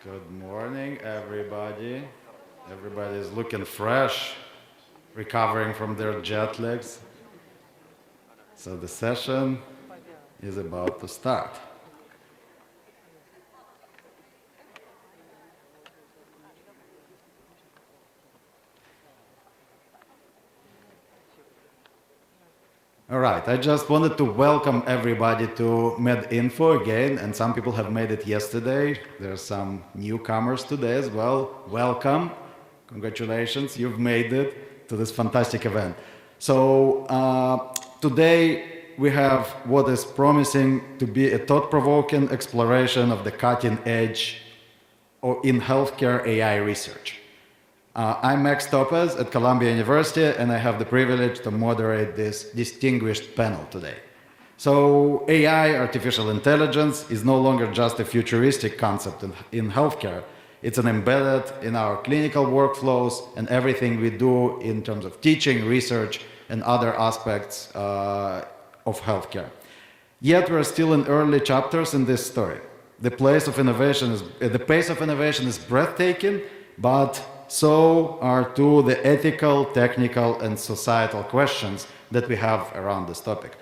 Good morning, everybody. Everybody is looking fresh, recovering from their jet lags. So the session is about to start. All right, I just wanted to welcome everybody to MedInfo again, and some people have made it yesterday. There are some newcomers today as well. Welcome. Congratulations, you've made it to this fantastic event. So today we have what is promising to be a thought-provoking exploration of the cutting edge in healthcare AI research. I'm Max Topez at Columbia University, and I have the privilege to moderate this distinguished panel today. So AI, artificial intelligence, is no longer just a futuristic concept in healthcare. It's an embedded in our clinical workflows and everything we do in terms of teaching, research, and other aspects of healthcare. Yet we're still in early chapters in this story. The pace of innovation is breathtaking, but so are too the ethical, technical, and societal questions that we have around this topic.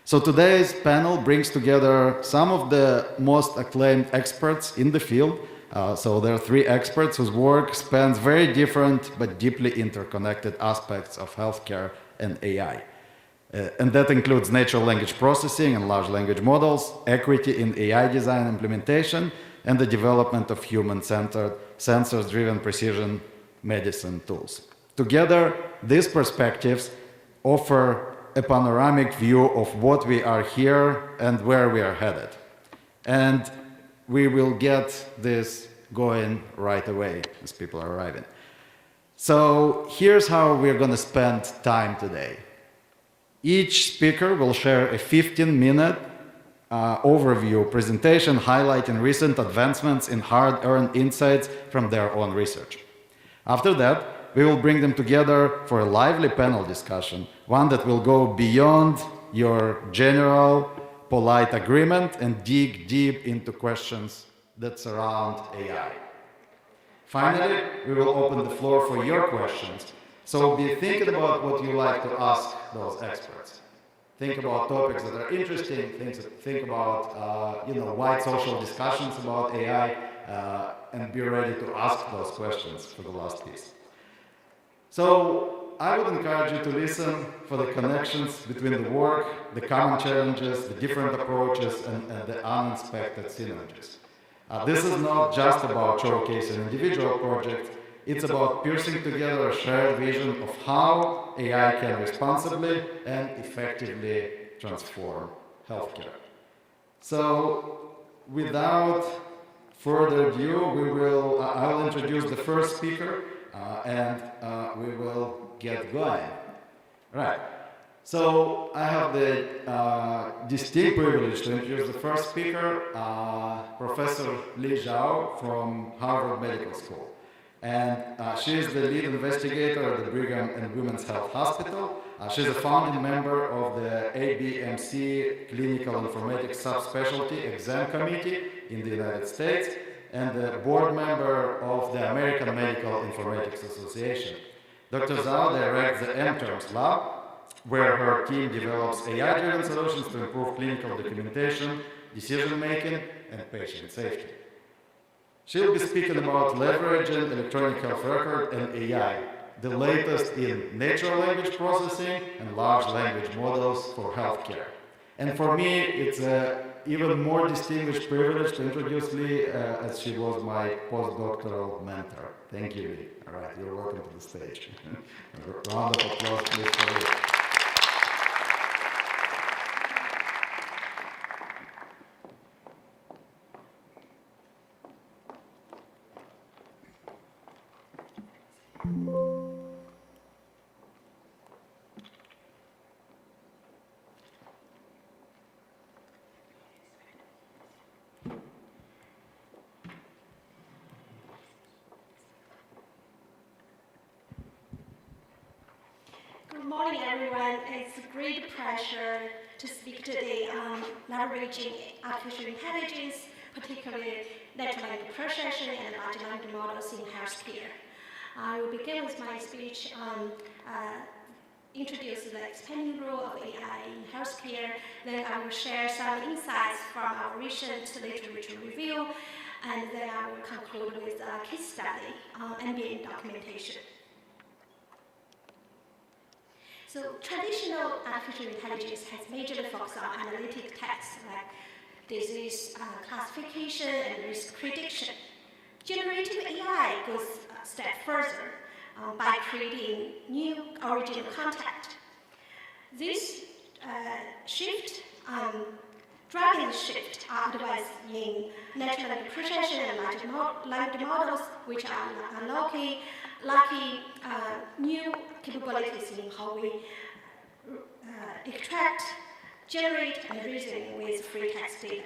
So today's panel brings together some of the most acclaimed experts in the field. So there are three experts whose work spans very different but deeply interconnected aspects of healthcare and AI. And that includes natural language processing and large language models, equity in AI design implementation, and the development of human-centered, sensors-driven precision medicine tools. Together, these perspectives offer a panoramic view of what we are here and where we are headed. And we will get this going right away as people are arriving. So here's how we're going to spend time today. Each speaker will share a 15-minute overview presentation highlighting recent advancements in hard-earned insights from their own research. After that, we will bring them together for a lively panel discussion, one that will go beyond your general polite agreement and dig deep into questions that surround AI. Finally, we will open the floor for your questions, so be thinking about what you like to ask those experts. Think about topics that are interesting, think about wide social discussions about AI, and be ready to ask those questions for the last piece. So I would encourage you to listen for the connections between the work, the common challenges, the different approaches, and the unexpected synergies. This is not just about showcasing individual projects, it's about piecing together a shared vision of how AI can responsibly and effectively transform healthcare. So, without further ado, I'll introduce the first speaker, and we will get going. Right. So, I have the distinct privilege to introduce the first speaker, Professor Li Zhao from Harvard Medical School. And she is the lead investigator at the Brigham and Women's Health Hospital. She's a founding member of the ABMC Clinical Informatics Subspecialty Exam Committee in the United States and the board member of the American Medical Informatics Association. Dr. Zhao directs the M-Terms Lab, where her team develops AI-driven solutions to improve clinical documentation, decision-making, and patient safety. She'll be speaking about leveraging electronic health record and AI, the latest in natural language processing and large language models for healthcare. And for me, it's an even more distinguished privilege to introduce Lee, as she was my postdoctoral mentor. Thank you, Lee. All right, you're welcome to the stage. A round of applause, please, for Lee. Good morning, everyone. It's a great pleasure to speak today on leveraging artificial intelligence, particularly natural language procession and large language models in healthcare. I will begin with my speech on introduce the expanding role of AI in healthcare. Then I will share some insights from our recent literature review, and then I will conclude with a case study on ambient documentation. So traditional artificial intelligence has majorly focused on analytic tasks like disease classification and risk prediction. Generative AI goes a step further by creating new original content. This shift, driving the shift are advanced in natural language processing and large language models, which are unlocking new capabilities in how we extract, generate, and reason with free text data.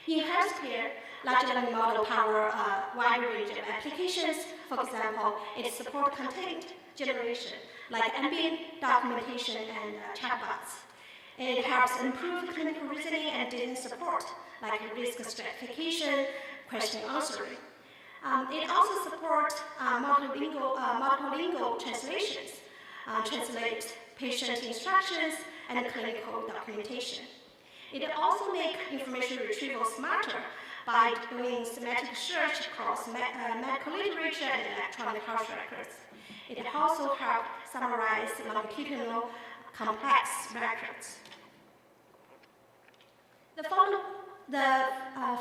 In healthcare, large language model power a wide range of applications. For example, it supports content generation, like ambient documentation and chatbots. It helps improve clinical reasoning and data support, like risk stratification, question answering. It also supports multilingual translations, translate patient instructions and clinical documentation. It also makes information retrieval smarter by doing semantic search across medical literature and electronic health records. It also helps summarize longitudinal complex records. The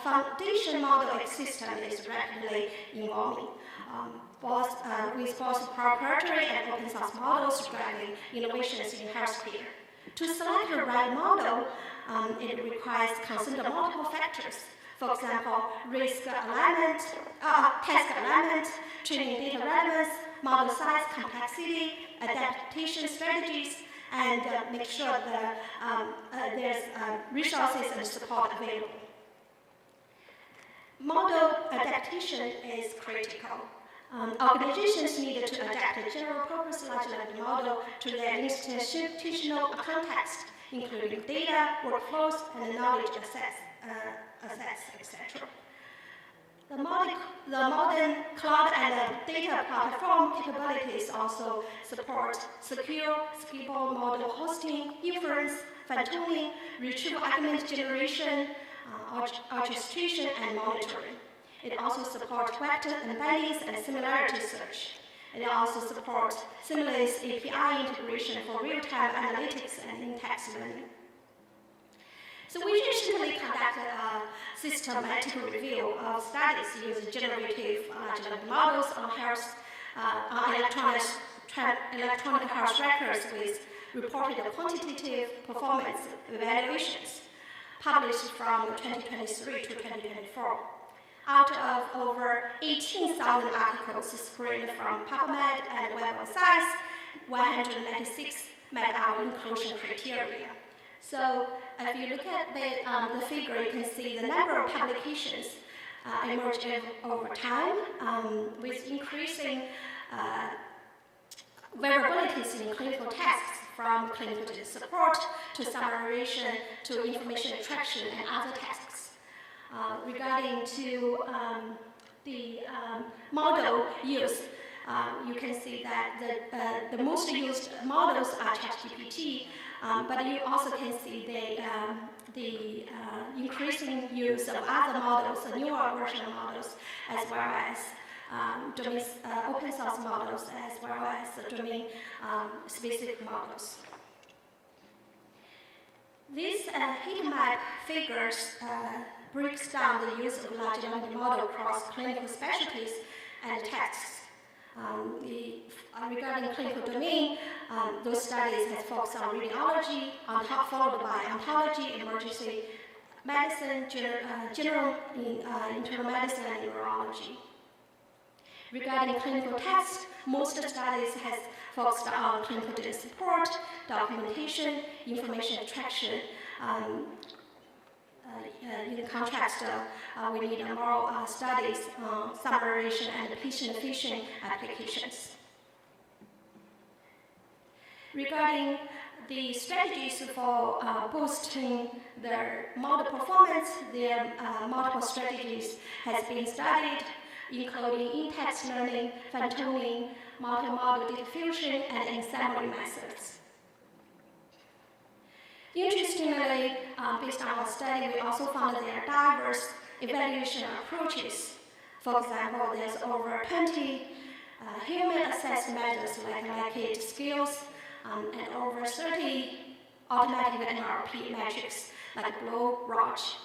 foundation model system is rapidly evolving, with both proprietary and open source models driving innovations in healthcare. To select the right model, it requires consider multiple factors. For example, risk alignment, task alignment, training data relevance, model size, complexity, adaptation strategies, and make sure that there's resources and support available. Model adaptation is critical. Organizations need to adapt a general-purpose large language model to their institutional context, including data, workflows, and knowledge access, etc. The modern cloud and data platform capabilities also support secure, scalable model hosting, inference, fine-tuning, retrieval argument generation, orchestration, and monitoring. It also supports vector embeddings and similarity search. It also supports seamless API integration for real-time analytics and in-text learning. So we recently conducted a systematic review of studies using generative large language models on electronic health records with reported quantitative performance evaluations, published from 2023 to 2024. Out of over 18,000 articles screened from PubMed and Web of Science, 196 met our inclusion criteria. So if you look at the figure, you can see the number of publications emerged over time with increasing variabilities in clinical tasks, from clinical data support to summarization to information extraction and other tasks. Regarding to the model use, you can see that the most used models are ChatGPT, but you also can see the increasing use of other models, newer version models, as well as domain open source models, as well as domain specific models. This heat map figures breaks down the use of large language model across clinical specialties and texts. Regarding clinical domain, those studies have focused on radiology, followed by oncology, emergency medicine, general internal medicine, and neurology. Regarding clinical text, most studies have focused on clinical data support, documentation, information extraction. In contrast, we need more studies on summarization and patient-efficient applications. Regarding the strategies for boosting their model performance, their multiple strategies has been studied, including in-text learning, fine-tuning, multi-model diffusion, and assembly methods. Interestingly, based on our study, we also found that there are diverse evaluation approaches. For example, there's over 20 human-assessed measures like it skills, and over 30 automatic NLP metrics like Blow, Roach.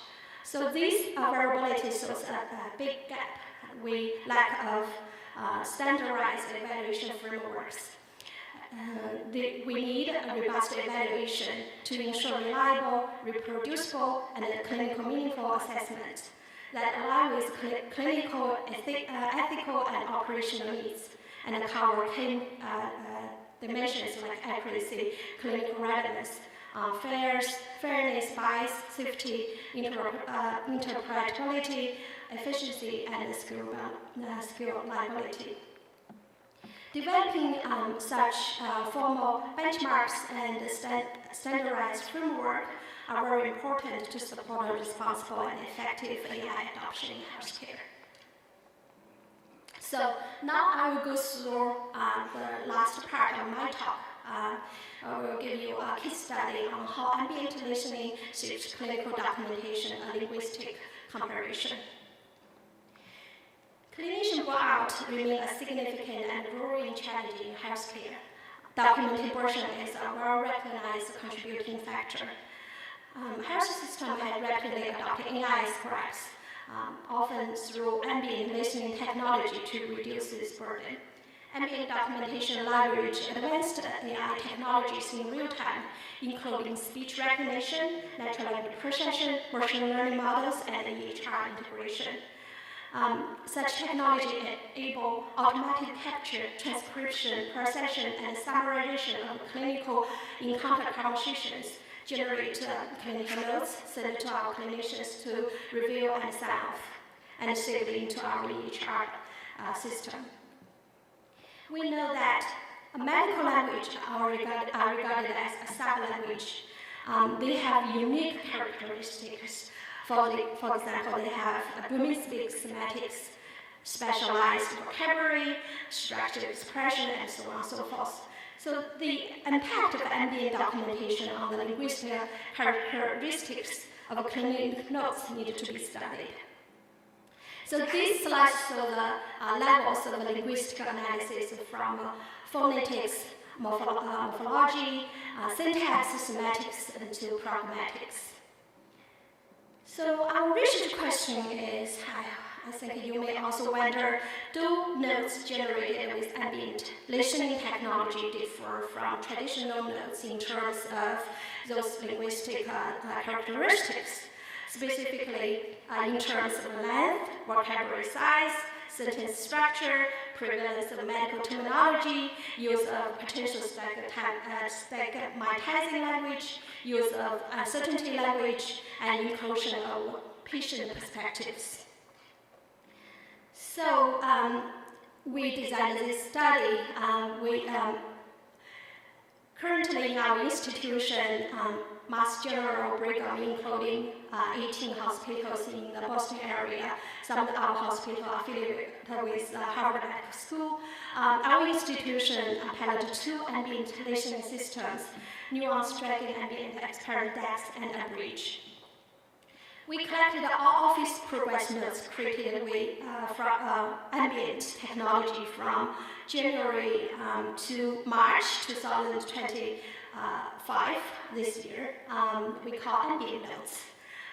So these variabilities shows a big gap. We lack of standardized evaluation frameworks. We need a robust evaluation to ensure reliable, reproducible, and clinical meaningful assessment that align with clinical, ethical, and operational needs, and cover key dimensions like accuracy, clinical relevance, fairness, bias, safety, interpretability, efficiency, and skill liability. Developing such formal benchmarks and standardized framework are very important to support a responsible and effective AI adoption in healthcare. So now I will go through the last part of my talk. I will give you a case study on how ambient listening shapes clinical documentation and linguistic comparison. Clinician burnout remains a significant and growing challenge in healthcare. Documentation is a well-recognized contributing factor. Health systems have rapidly adopted AI scripts, often through ambient listening technology to reduce this burden. Ambient documentation leverage advanced AI technologies in real time, including speech recognition, natural language processing, machine learning models, and EHR integration. Such technology enable automatic capture, transcription, procession, and summarization of clinical encounter conversations, generate clinical notes, send it to our clinicians to review and sign off, and save it into our EHR system. We know that medical language are regarded as a sub-language. They have unique characteristics. For example, they have booming-speak semantics, specialized vocabulary, structured expression, and so on and so forth. So the impact of ambient documentation on the linguistic characteristics of clinical notes needed to be studied. So these slides show the levels of linguistic analysis from phonetics, morphology, syntax, semantics, to pragmatics. So our research question is, I think you may also wonder, do notes generated with ambient listening technology differ from traditional notes in terms of those linguistic characteristics, specifically in terms of length, vocabulary size, sentence structure, prevalence of medical terminology, use of potential stigmatizing language, use of uncertainty language, and inclusion of patient perspectives. So we designed this study. Currently in our institution, Mass General Brigham, including 18 hospitals in the Boston area. Some of our hospitals are affiliated with Harvard Medical School. Our institution piloted 2 ambient listening systems, Nuance Dragon Ambient Expert Dex and Abridge. We collected all office progress notes created with ambient technology from January to March 2025 this year. We call ambient notes.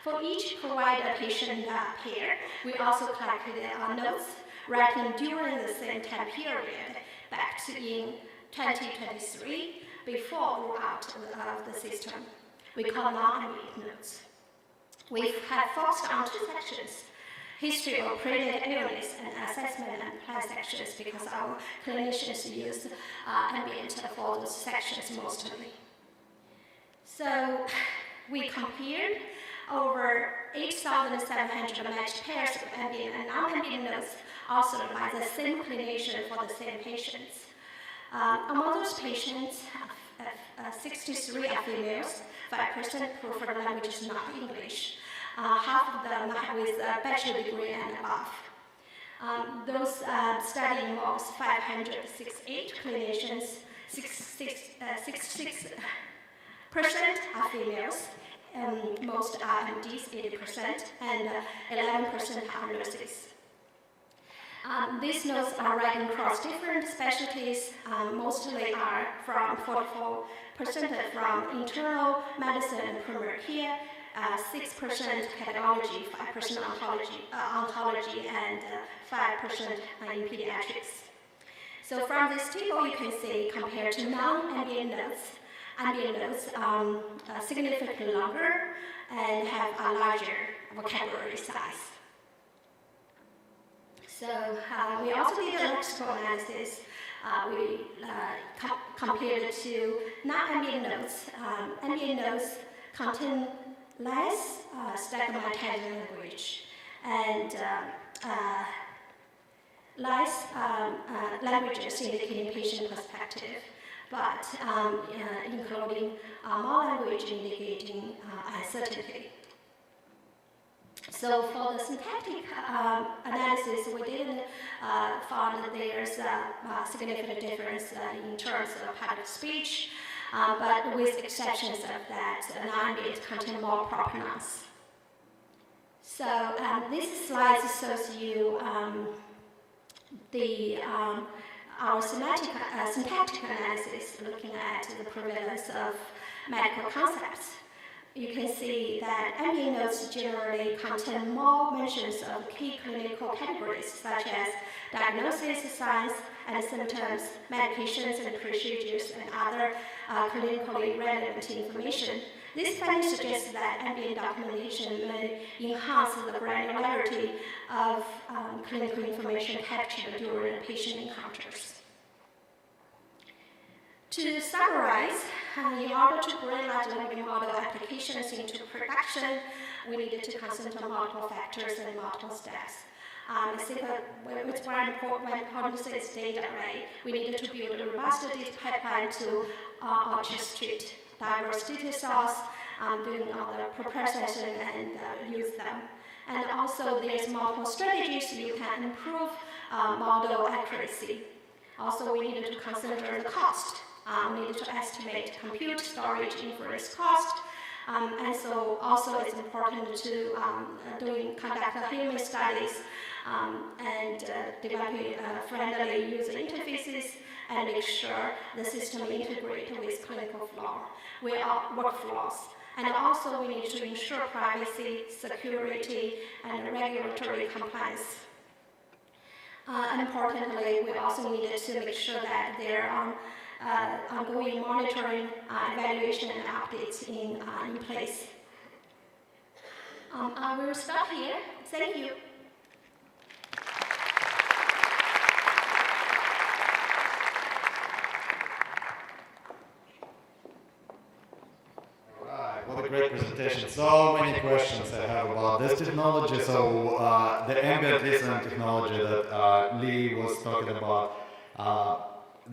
For each provider patient pair, we also collected notes written during the same time period back to in 2023 before rollout of the system. We call non-ambient notes. We have focused on 2 sections, history of prenatal illness and assessment and plan sections, because our clinicians use ambient for those sections mostly. So we compared over 8,700 matched pairs of ambient and non-ambient notes authored by the same clinician for the same patients. Among those patients, 63 are females, 5% prefer languages not English. Half of them with a bachelor degree and above. Those study involves 568 clinicians, 66% are females, most are MDs, 80%, and 11% are nurses. These notes are written across different specialties, mostly are from 44% from internal medicine and primary care, 6% cardiology, 5% oncology, and 5% in pediatrics. So from this table, you can see compared to non-ambient notes, ambient notes are significantly longer and have a larger vocabulary size. So we also did a lexical analysis. We compared it to non-ambient notes. Ambient notes contain less stigmatized language and less languages indicating patient perspective, but including more language indicating uncertainty. So for the syntactic analysis, we didn't find that there's a significant difference in terms of part of speech, but with exceptions of that, non-ambient contain more proper nouns. So this slide shows you our syntactic analysis, looking at the prevalence of medical concepts. You can see that ambient notes generally contain more mentions of key clinical categories such as diagnosis, signs and symptoms, medications and procedures, and other clinically relevant information. This finding suggests that ambient documentation may enhance the granularity of clinical information captured during patient encounters. To summarize, in order to bring large language model applications into production, we needed to consider multiple factors and multiple steps. I think it's very important to say it's data array. We needed to build a robust data pipeline to orchestrate diverse data sources, doing all the preprocessing and use them. And also there's multiple strategies you can improve model accuracy. Also, we needed to consider the cost. We needed to estimate compute, storage, inference cost. And so also it's important to conduct human studies and developing friendly user interfaces and make sure the system integrates with clinical workflows. And also we need to ensure privacy, security, and regulatory compliance. Importantly, we also needed to make sure that there are ongoing monitoring, evaluation, and updates in place. I will stop here. Thank you. What a great presentation. So many questions I have about this technology. So the ambient listening technology that Lee was talking about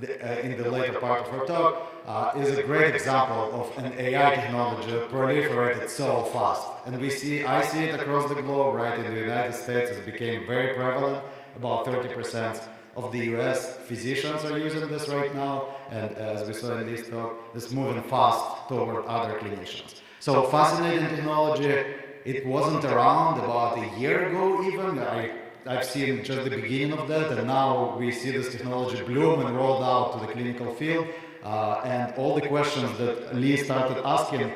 in the later part of her talk is a great example of an AI technology proliferated so fast. And I see it across the globe, right? In the United States, it became very prevalent. About 30% of the US physicians are using this right now. And as we saw in this talk, it's moving fast toward other clinicians. So fascinating technology. It wasn't around about a year ago even. I've seen just the beginning of that, and now we see this technology bloom and rolled out to the clinical field. And all the questions that Lee started asking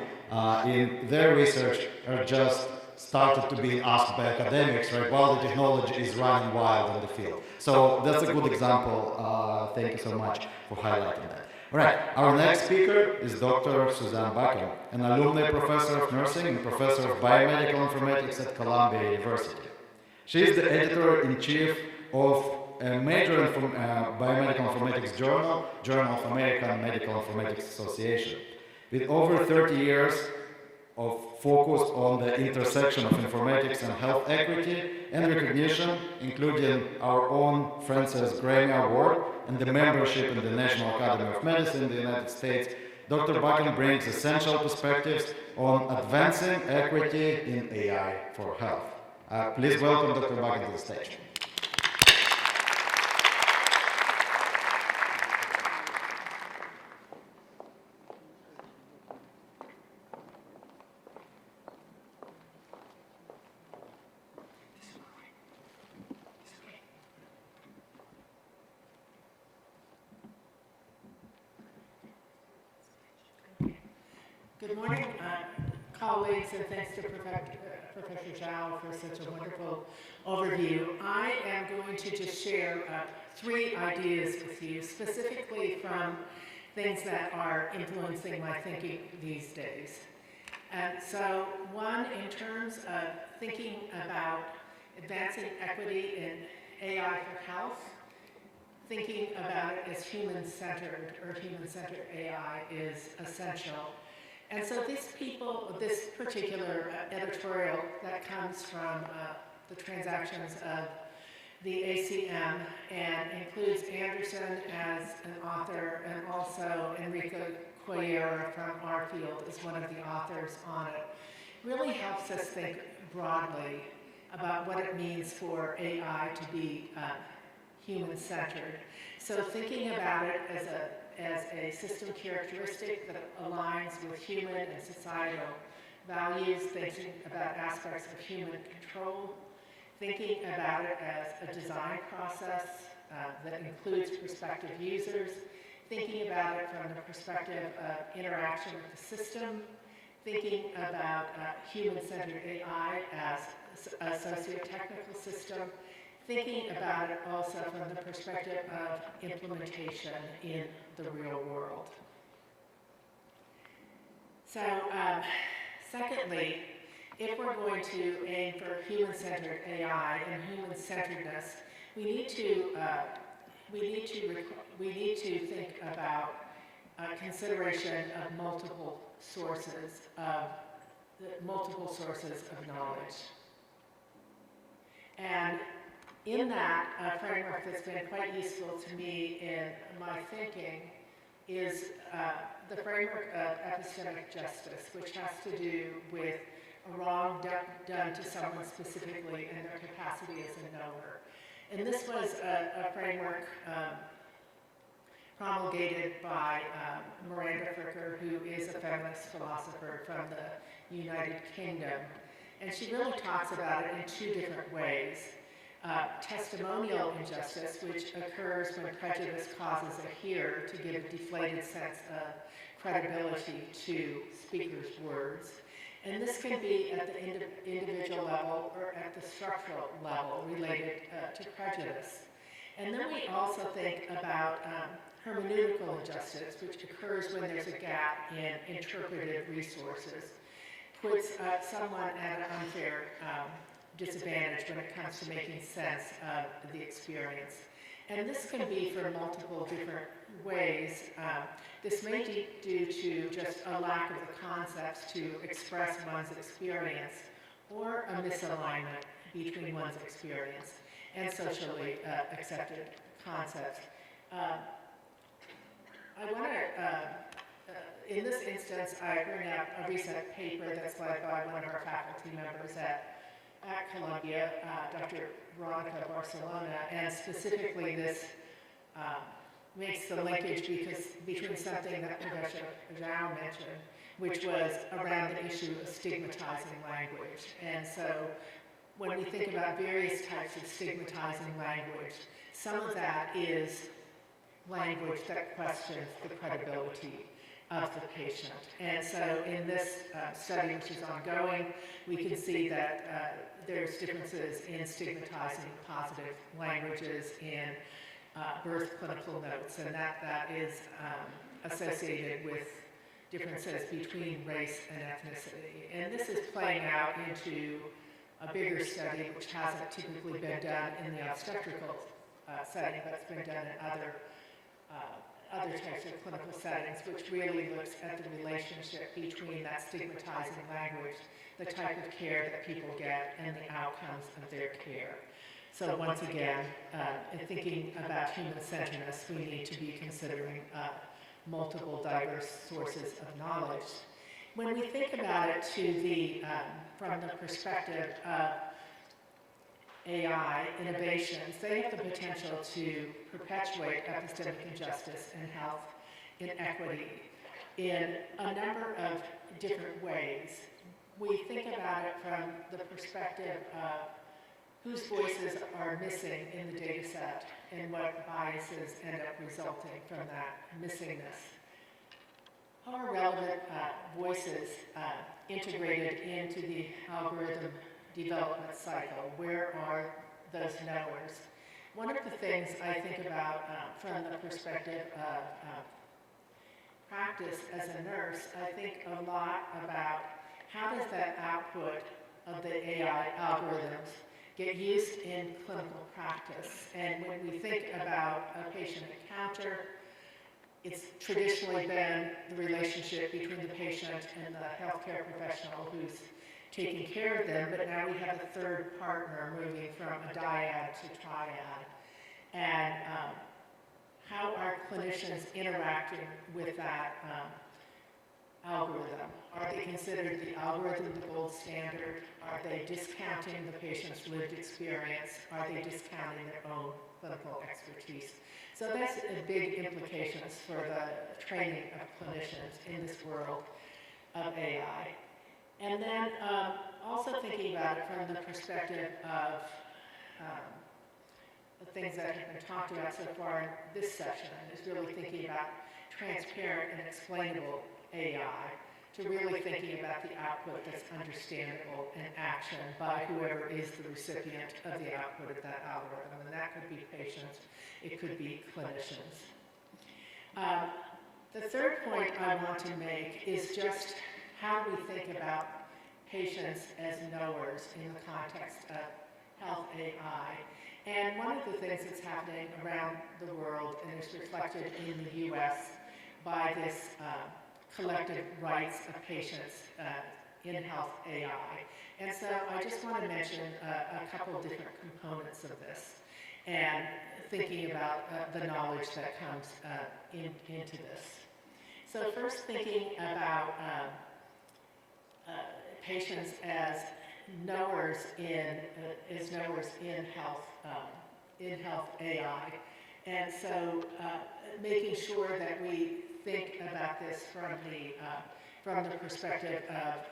in their research are just started to be asked by academics, right, while the technology is running wild in the field. So that's a good example. Thank you so much for highlighting that. All right, our next speaker is Dr. Suzanne Bakken, an alumni professor of nursing and professor of biomedical informatics at Columbia University. She is the editor-in-chief of a major biomedical informatics journal, Journal of American Medical Informatics Association. With over 30 years of focus on the intersection of informatics and health equity and recognition, including our own Frances Grammy Award and the membership in the National Academy of Medicine in the United States, Dr. Buchan brings essential perspectives on advancing equity in AI for health. Please welcome Dr. Buchan to the stage. Good morning, colleagues, and thanks to Professor Zhao for such a wonderful overview. I am going to just share 3 ideas with you, specifically from things that are influencing my thinking these days. And so, one, in terms of thinking about advancing equity in AI for health, thinking about it as human-centered or human-centered AI is essential. And so this particular editorial that comes from the transactions of the ACM and includes Anderson as an author and also Enrico Cuellar from our field is one of the authors on it, really helps us think broadly about what it means for AI to be human-centered. So thinking about it as a system characteristic that aligns with human and societal values, thinking about aspects of human control, thinking about it as a design process that includes prospective users, thinking about it from the perspective of interaction with the system, thinking about human-centered AI as a socio-technical system, thinking about it also from the perspective of implementation in the real world. So, secondly, if we're going to aim for human-centered AI and human-centeredness, we need to think about consideration of multiple sources of knowledge. And in that framework that's been quite useful to me in my thinking is the framework of epistemic justice, which has to do with a wrong done to someone specifically and their capacity as a knower. And this was a framework promulgated by Miranda Fricker, who is a feminist philosopher from the United Kingdom. And she really talks about it in 2 different ways. Testimonial injustice, which occurs when prejudice causes a hearer to give a deflated sense of credibility to speakers' words. And this can be at the individual level or at the structural level related to prejudice. And then we also think about hermeneutical injustice, which occurs when there's a gap in interpreted resources, puts someone at an unfair disadvantage when it comes to making sense of the experience. And this can be for multiple different ways. This may be due to just a lack of the concepts to express one's experience or a misalignment between one's experience and socially accepted concepts. I want to, in this instance, I bring up a recent paper that's led by one of our faculty members at Columbia, Dr. Veronica Barcelona, and specifically this makes the linkage between something that Professor Zhao mentioned, which was around the issue of stigmatizing language. And so when we think about various types of stigmatizing language, some of that is language that questions the credibility of the patient. And so in this study, which is ongoing, we can see that there's differences in stigmatizing positive languages in birth clinical notes, and that is associated with differences between race and ethnicity. And this is playing out into a bigger study, which hasn't typically been done in the obstetrical setting, but it's been done in other types of clinical settings, which really looks at the relationship between that stigmatizing language, the type of care that people get, and the outcomes of their care. So once again, in thinking about human-centeredness, we need to be considering multiple diverse sources of knowledge. When we think about it from the perspective of AI innovations, they have the potential to perpetuate epistemic injustice and health inequity in a number of different ways. We think about it from the perspective of whose voices are missing in the data set and what biases end up resulting from that missingness. How are relevant voices integrated into the algorithm development cycle? Where are those knowers? One of the things I think about from the perspective of practice as a nurse, I think a lot about how does that output of the AI algorithms get used in clinical practice. And when we think about a patient encounter, it's traditionally been the relationship between the patient and the healthcare professional who's taking care of them, but now we have a third partner moving from a dyad to triad. And how are clinicians interacting with that algorithm? Are they considered the algorithm the gold standard? Are they discounting the patient's lived experience? Are they discounting their own clinical expertise? So that's big implications for the training of clinicians in this world of AI. And then also thinking about it from the perspective of the things that have been talked about so far in this session, is really thinking about transparent and explainable AI, to really thinking about the output that's understandable and action by whoever is the recipient of the output of that algorithm. And that could be patients, it could be clinicians. The third point I want to make is just how we think about patients as knowers in the context of health AI. And one of the things that's happening around the world and is reflected in the US by this collective rights of patients in health AI. And so I just want to mention a couple of different components of this and thinking about the knowledge that comes into this. So first thinking about patients as knowers in health AI, and so making sure that we think about this from the perspective of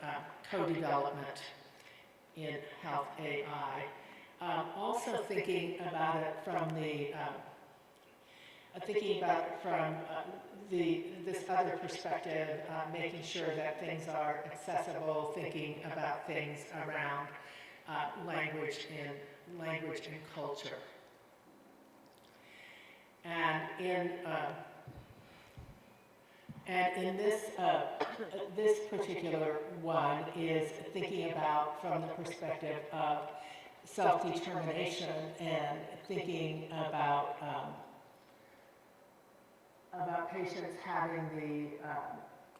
co-development in health AI. Also thinking about it from this other perspective, making sure that things are accessible, thinking about things around language and culture. And in this particular one is thinking about from the perspective of self-determination and thinking about patients having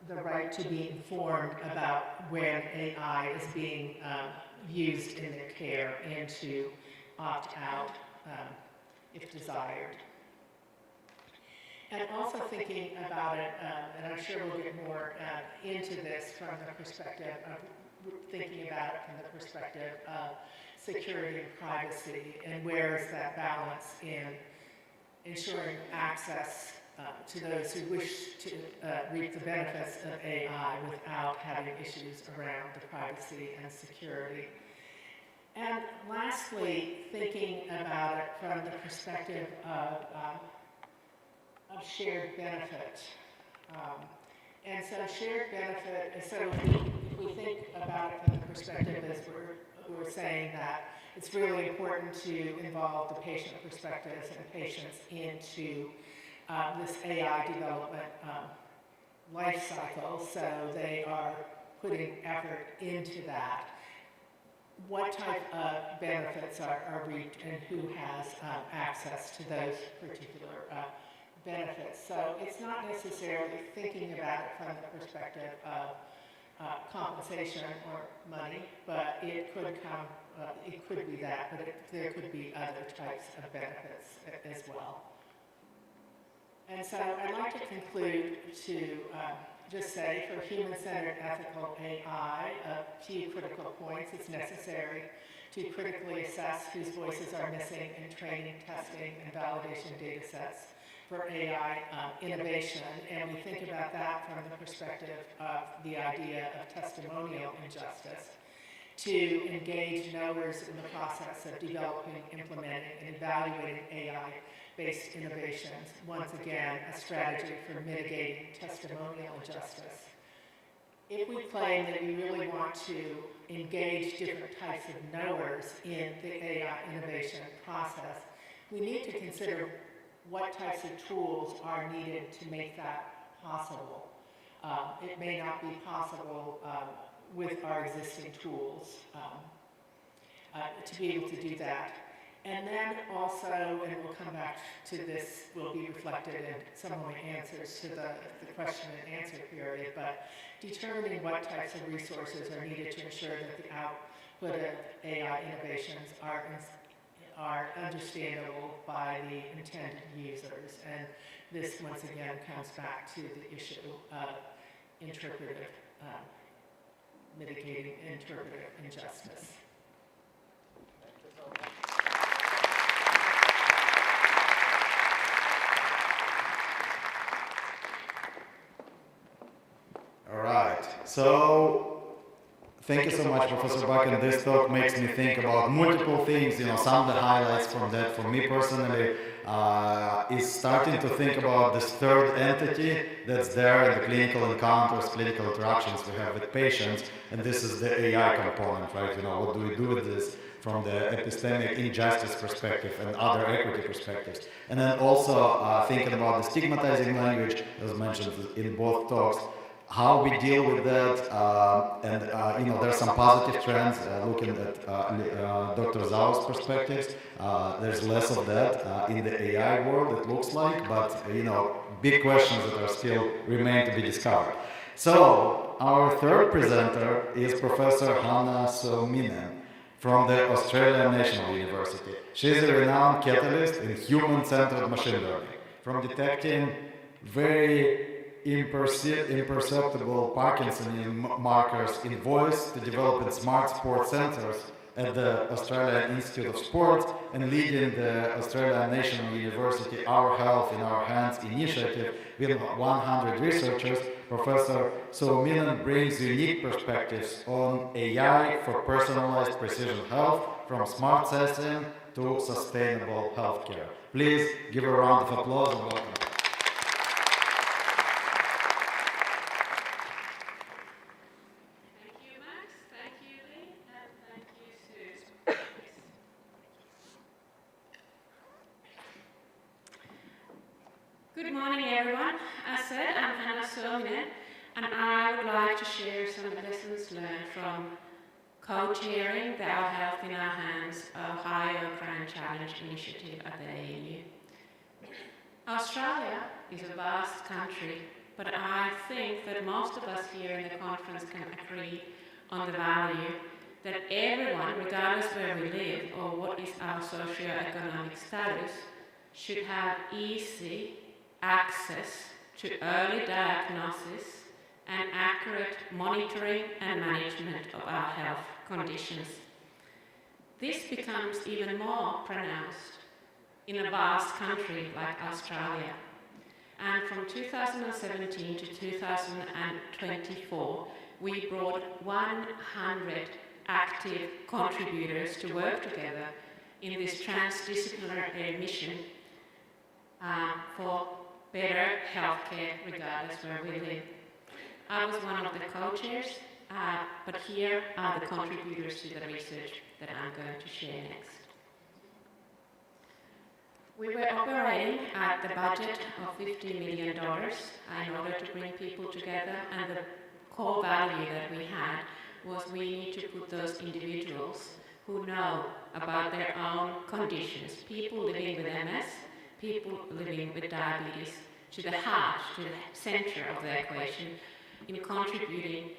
the right to be informed about when AI is being used in their care and to opt out if desired. And also thinking about it, and I'm sure we'll get more into this from the perspective of thinking about it from the perspective of security and privacy, and where is that balance in ensuring access to those who wish to reap the benefits of AI without having issues around the privacy and security. And lastly, thinking about it from the perspective of shared benefit. And so shared benefit, so if we think about it from the perspective as we're saying that it's really important to involve the patient perspectives and patients into this AI development life cycle, so they are putting effort into that. What type of benefits are reaped and who has access to those particular benefits? So it's not necessarily thinking about it from the perspective of compensation or money, but it could come, it could be that, but there could be other types of benefits as well. And so I'd like to conclude to just say for human-centered ethical AI, a few critical points. It's necessary to critically assess whose voices are missing in training, testing, and validation data sets for AI innovation. And we think about that from the perspective of the idea of testimonial injustice, to engage knowers in the process of developing, implementing, and evaluating AI-based innovations. Once again, a strategy for mitigating testimonial injustice. If we claim that we really want to engage different types of knowers in the AI innovation process, we need to consider what types of tools are needed to make that possible. It may not be possible with our existing tools to be able to do that. And then also, and we'll come back to this, will be reflected in some of my answers to the question and answer period, but determining what types of resources are needed to ensure that the output of AI innovations are understandable by the intended users. And this, once again, comes back to the issue of interpretive, mitigating interpretive injustice. All right. So thank you so much, Professor Buck. And this talk makes me think about multiple things. You know, some of the highlights from that, for me personally, is starting to think about this third entity that's there in the clinical encounters, clinical interactions we have with patients. And this is the AI component, right? You know, what do we do with this from the epistemic injustice perspective and other equity perspectives? And then also thinking about the stigmatizing language, as mentioned in both talks, how we deal with that, and you know, there's some positive trends. Looking at Dr. Zhao's perspectives, there's less of that in the AI world, it looks like, but you know, big questions that are still remain to be discovered. So our third presenter is Professor Hanna Suominen from the Australian National University. She's a renowned catalyst in human-centered machine learning, from detecting very imperceptible Parkinsonian markers in voice to developing smart sport sensors at the Australian Institute of Sport and leading the Australian National University Our Health in Our Hands initiative with 100 researchers. Professor Suominen brings unique perspectives on AI for personalized precision health, from smart sensing to sustainable healthcare. Please give a round of applause and welcome. Good morning, everyone. As said, I'm Hanna Suominen, and I would like to share some lessons learned from co-chairing the Our Health in Our Hands Ohio Grand Challenge initiative at the ANU. Australia is a vast country, but I think that most of us here in the conference can agree on the value that everyone, regardless where we live or what is our socio-economic status, should have easy access to early diagnosis and accurate monitoring and management of our health conditions. This becomes even more pronounced in a vast country like Australia. And from 2017 to 2024, we brought 100 active contributors to work together in this transdisciplinary mission for better healthcare regardless where we live. I was one of the co-chairs, but here are the contributors to the research that I'm going to share next. We were operating at the budget of $50 million in order to bring people together, and the core value that we had was we need to put those individuals who know about their own conditions, people living with MS, people living with diabetes, to the heart, to the center of the equation, in contributing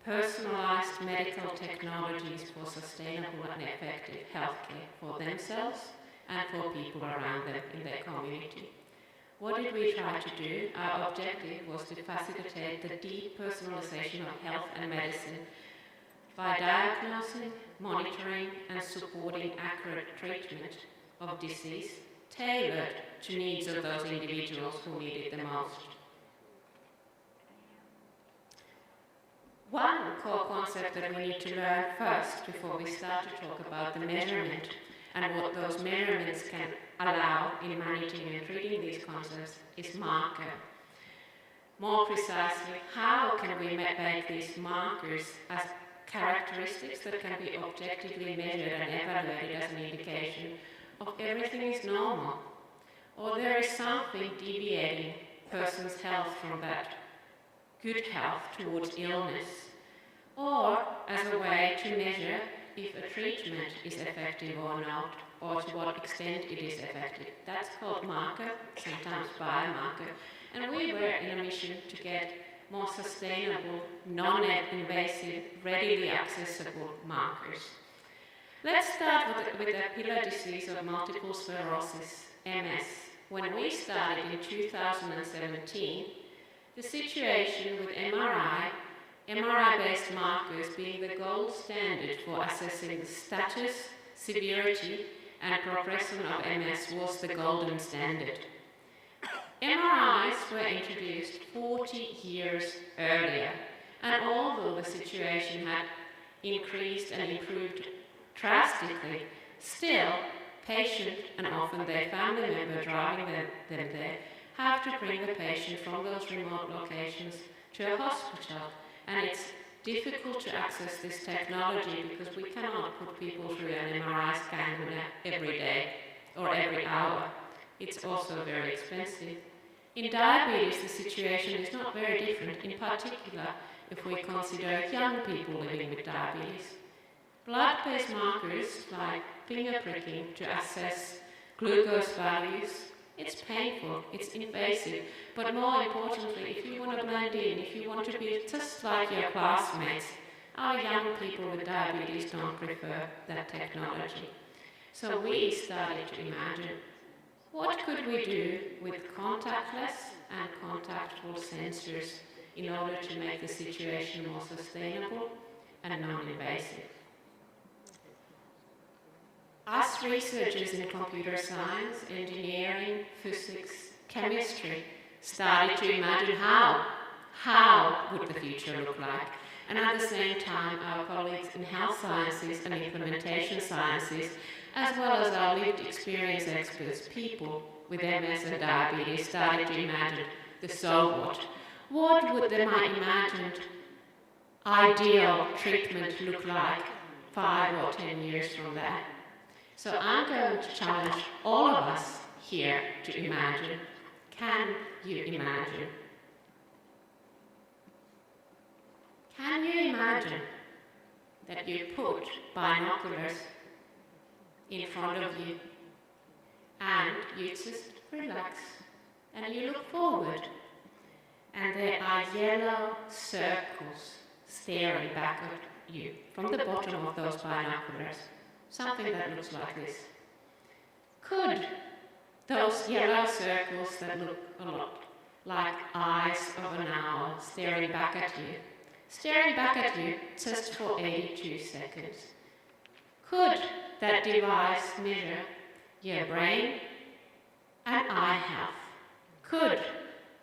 personalized medical technologies for sustainable and effective healthcare for themselves and for people around them in their community. What did we try to do? Our objective was to facilitate the deep personalization of health and medicine by diagnosing, monitoring and supporting accurate treatment of disease tailored to needs of those individuals who need it the most. One core concept that we need to learn first before we start to talk about the measurement and what those measurements can allow in managing and treating these concepts is marker. More precisely, how can we make these markers as characteristics that can be objectively measured and evaluated as an indication of everything is normal, or there is something deviating person's health from that good health towards illness, or as a way to measure if a treatment is effective or not, or to what extent it is effective. That's called marker, sometimes biomarker, and we were in a mission to get more sustainable, non-invasive, readily accessible markers. Let's start with the pillar disease of multiple sclerosis, MS. When we started in 2017, the situation with MRI-based markers being the gold standard for assessing the status, severity, and progression of MS was the golden standard. MRIs were introduced 40 years earlier, and although the situation had increased and improved drastically, still, patient and often their family member driving them there have to bring the patient from those remote locations to a hospital, and it's difficult to access this technology because we cannot put people through an MRI scan every day or every hour. It's also very expensive. In diabetes, the situation is not very different, in particular if we consider young people living with diabetes. Blood-based markers like finger pricking to assess glucose values, it's painful, it's invasive, but more importantly, if you want to blend in, if you want to be just like your classmates, our young people with diabetes don't prefer that technology. So we started to imagine, what could we do with contactless and contactable sensors in order to make the situation more sustainable and non-invasive? Us researchers in computer science, engineering, physics, chemistry started to imagine how would the future look like. And at the same time, our colleagues in health sciences and implementation sciences, as well as our lived experience experts, people with MS and diabetes, started to imagine the so what. What would the imagined ideal treatment look like 5 or 10 years from there? So I'm going to challenge all of us here to imagine. Can you imagine? Can you imagine that you put binoculars in front of you and you just relax and you look forward and there are yellow circles staring back at you from the bottom of those binoculars? Something that looks like this. Could those yellow circles that look a lot like eyes of an owl staring back at you just for 82 seconds, could that device measure your brain and eye health? Could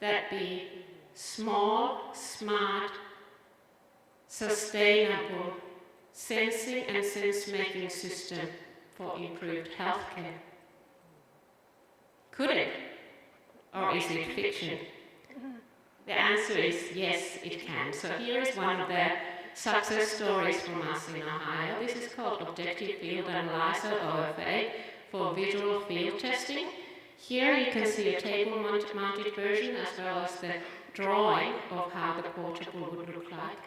that be small, smart, sustainable sensing and sense-making system for improved healthcare? Could it? Or is it fiction? The answer is yes, it can. So here is one of the success stories from us in Ohio. This is called Objective Field Analyzer, OFA, for visual field testing. Here you can see a table-mounted version as well as the drawing of how the portable would look like.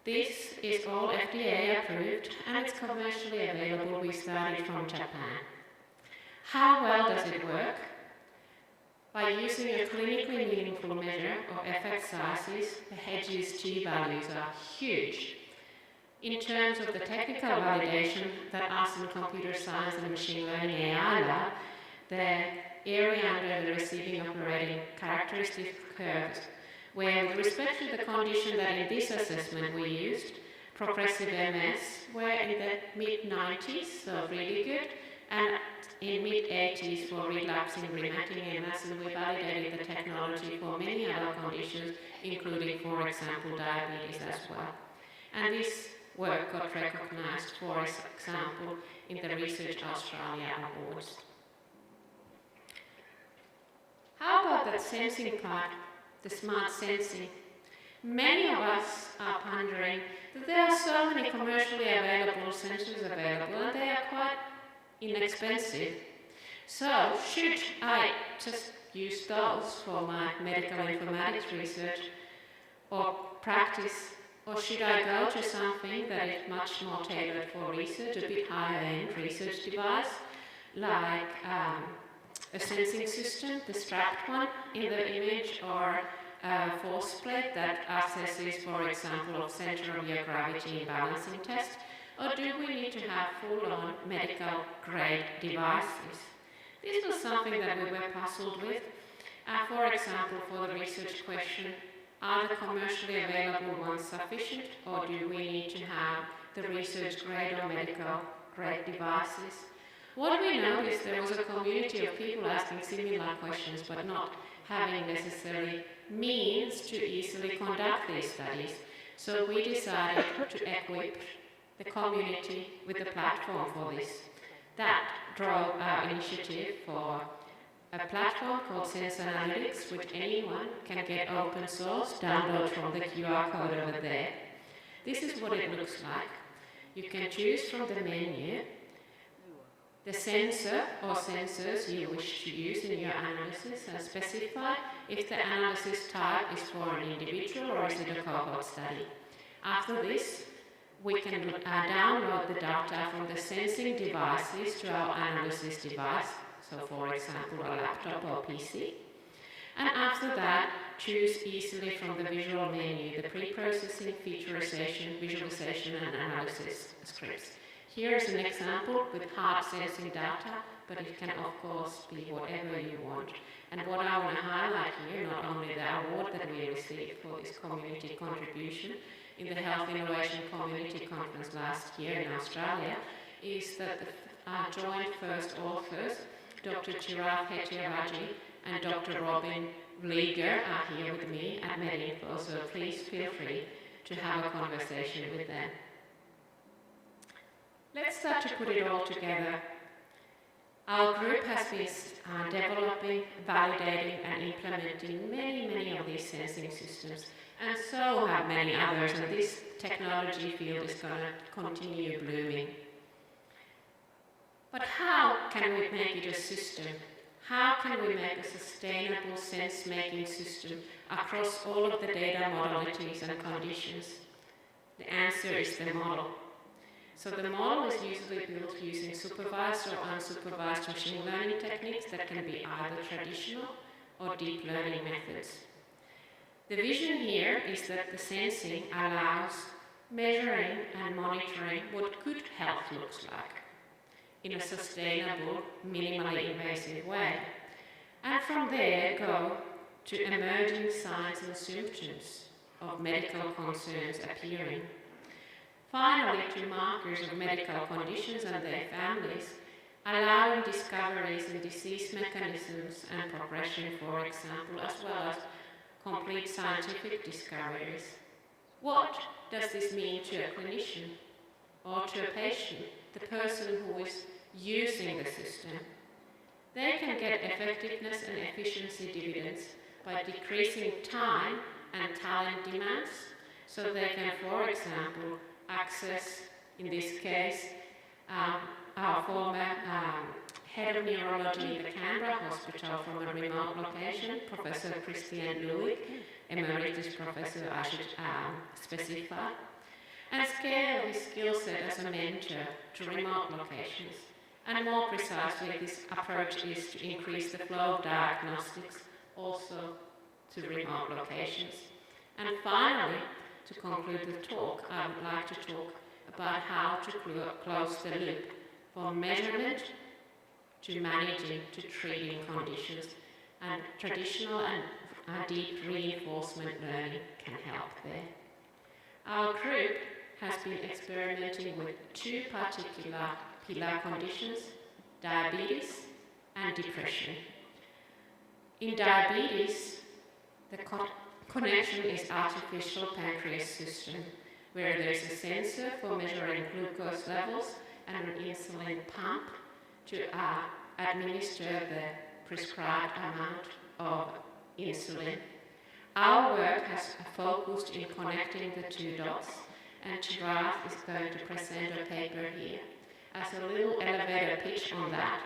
This is all FDA approved and it's commercially available. We started from Japan. How well does it work? By using a clinically meaningful measure of effect sizes, the Hedges t-values are huge. In terms of the technical validation that us in computer science and machine learning AI lab the area under the receiving operating characteristic curves, where with respect to the condition that in this assessment we used, progressive MS were in the mid-90s, so really good, and in mid-80s for relapsing remitting MS, and we validated the technology for many other conditions, including, for example, diabetes as well. And this work got recognized, for example, in the Research Australia Awards. How about that sensing part, the smart sensing? Many of us are pondering that there are so many commercially available sensors available and they are quite inexpensive. So should I just use those for my medical informatics research or practice, or should I go to something that is much more tailored for research, a bit higher end research device, like a sensing system, the strapped one in the image, or a force plate that assesses, for example, of center of your gravity balancing test, or do we need to have full-on medical grade devices? This was something that we were puzzled with. For example, for the research question, are the commercially available ones sufficient, or do we need to have the research grade or medical grade devices? What we noticed, there was a community of people asking similar questions, but not having necessarily means to easily conduct these studies. So we decided to equip the community with a platform for this. That drove our initiative for a platform called Sense Analytics, which anyone can get open source, download from the QR code over there. This is what it looks like. You can choose from the menu the sensor or sensors you wish to use in your analysis and specify if the analysis type is for an individual or is it a cohort study. After this, we can download the data from the sensing devices to our analysis device, so for example a laptop or PC. And after that, choose easily from the visual menu the pre-processing, featurization, visualization and analysis scripts. Here is an example with hard sensing data, but it can of course be whatever you want. And what I want to highlight here, not only the award that we received for this community contribution in the Health Innovation Community Conference last year in Australia, is that the joint first authors, Dr. Chirag Hettiarajee and Dr. Robin Vlieger, are here with me at MedInfo, so please feel free to have a conversation with them. Let's start to put it all together. Our group has been developing, validating and implementing many of these sensing systems, and so have many others, and this technology field is going to continue blooming. But how can we make it a system? How can we make a sustainable sense-making system across all of the data modalities and conditions? The answer is the model. So the model is usually built using supervised or unsupervised machine learning techniques that can be either traditional or deep learning methods. The vision here is that the sensing allows measuring and monitoring what good health looks like in a sustainable, minimally invasive way. And from there go to emerging signs and symptoms of medical concerns appearing. Finally, to markers of medical conditions and their families, allowing discoveries in disease mechanisms and progression, for example, as well as complete scientific discoveries. What does this mean to a clinician or to a patient, the person who is using the system? They can get effectiveness and efficiency dividends by decreasing time and talent demands, so they can, for example, access, in this case, our former head of neurology in the Canberra Hospital from a remote location, Professor Christian Luig, Emeritus Professor, I should specify, and scale his skill set as a mentor to remote locations. And more precisely, this approach is to increase the flow of diagnostics also to remote locations. And finally, to conclude the talk, I would like to talk about how to close the loop from measurement to managing, to treating conditions, and traditional and deep reinforcement learning can help there. Our group has been experimenting with two particular pillar conditions, diabetes and depression. In diabetes, the connection is artificial pancreas system, where there is a sensor for measuring glucose levels and an insulin pump to administer the prescribed amount of insulin. Our work has focused in connecting the two dots, and Chirag is going to present a paper here. As a little elevator pitch on that,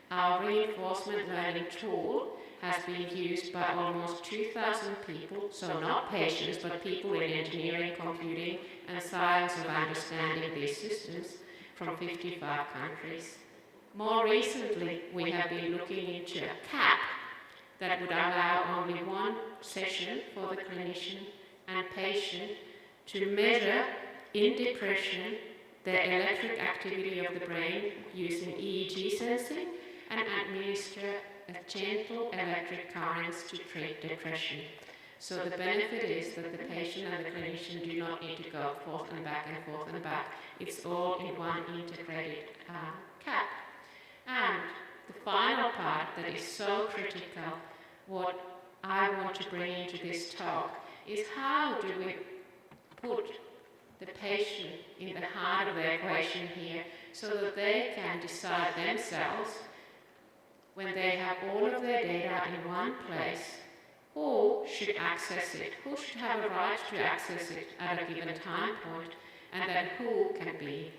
our reinforcement learning tool has been used by almost 2,000 people, so not patients, but people in engineering, computing, and science of understanding these systems from 55 countries. More recently, we have been looking into a cap that would allow only one session for the clinician and patient to measure in depression the electric activity of the brain using EEG sensing and administer a gentle electric currents to treat depression. So the benefit is that the patient and the clinician do not need to go forth and back and forth and back. It's all in one integrated cap. And the final part that is so critical, what I want to bring into this talk, is how do we put the patient in the heart of the equation here so that they can decide themselves, when they have all of their data in one place, who should access it, who should have a right to access it at a given time point, and then who can be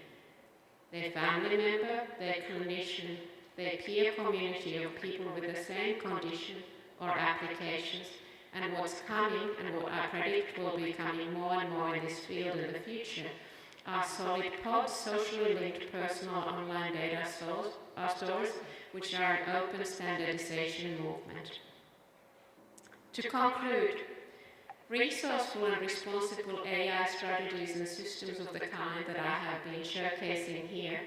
their family member, their clinician, their peer community of people with the same condition or applications, and what's coming and what I predict will be coming more and more in this field in the future are solid pods, socially linked personal online data stores, which are an open standardization movement. To conclude, resourceful and responsible AI strategies and systems of the kind that I have been showcasing here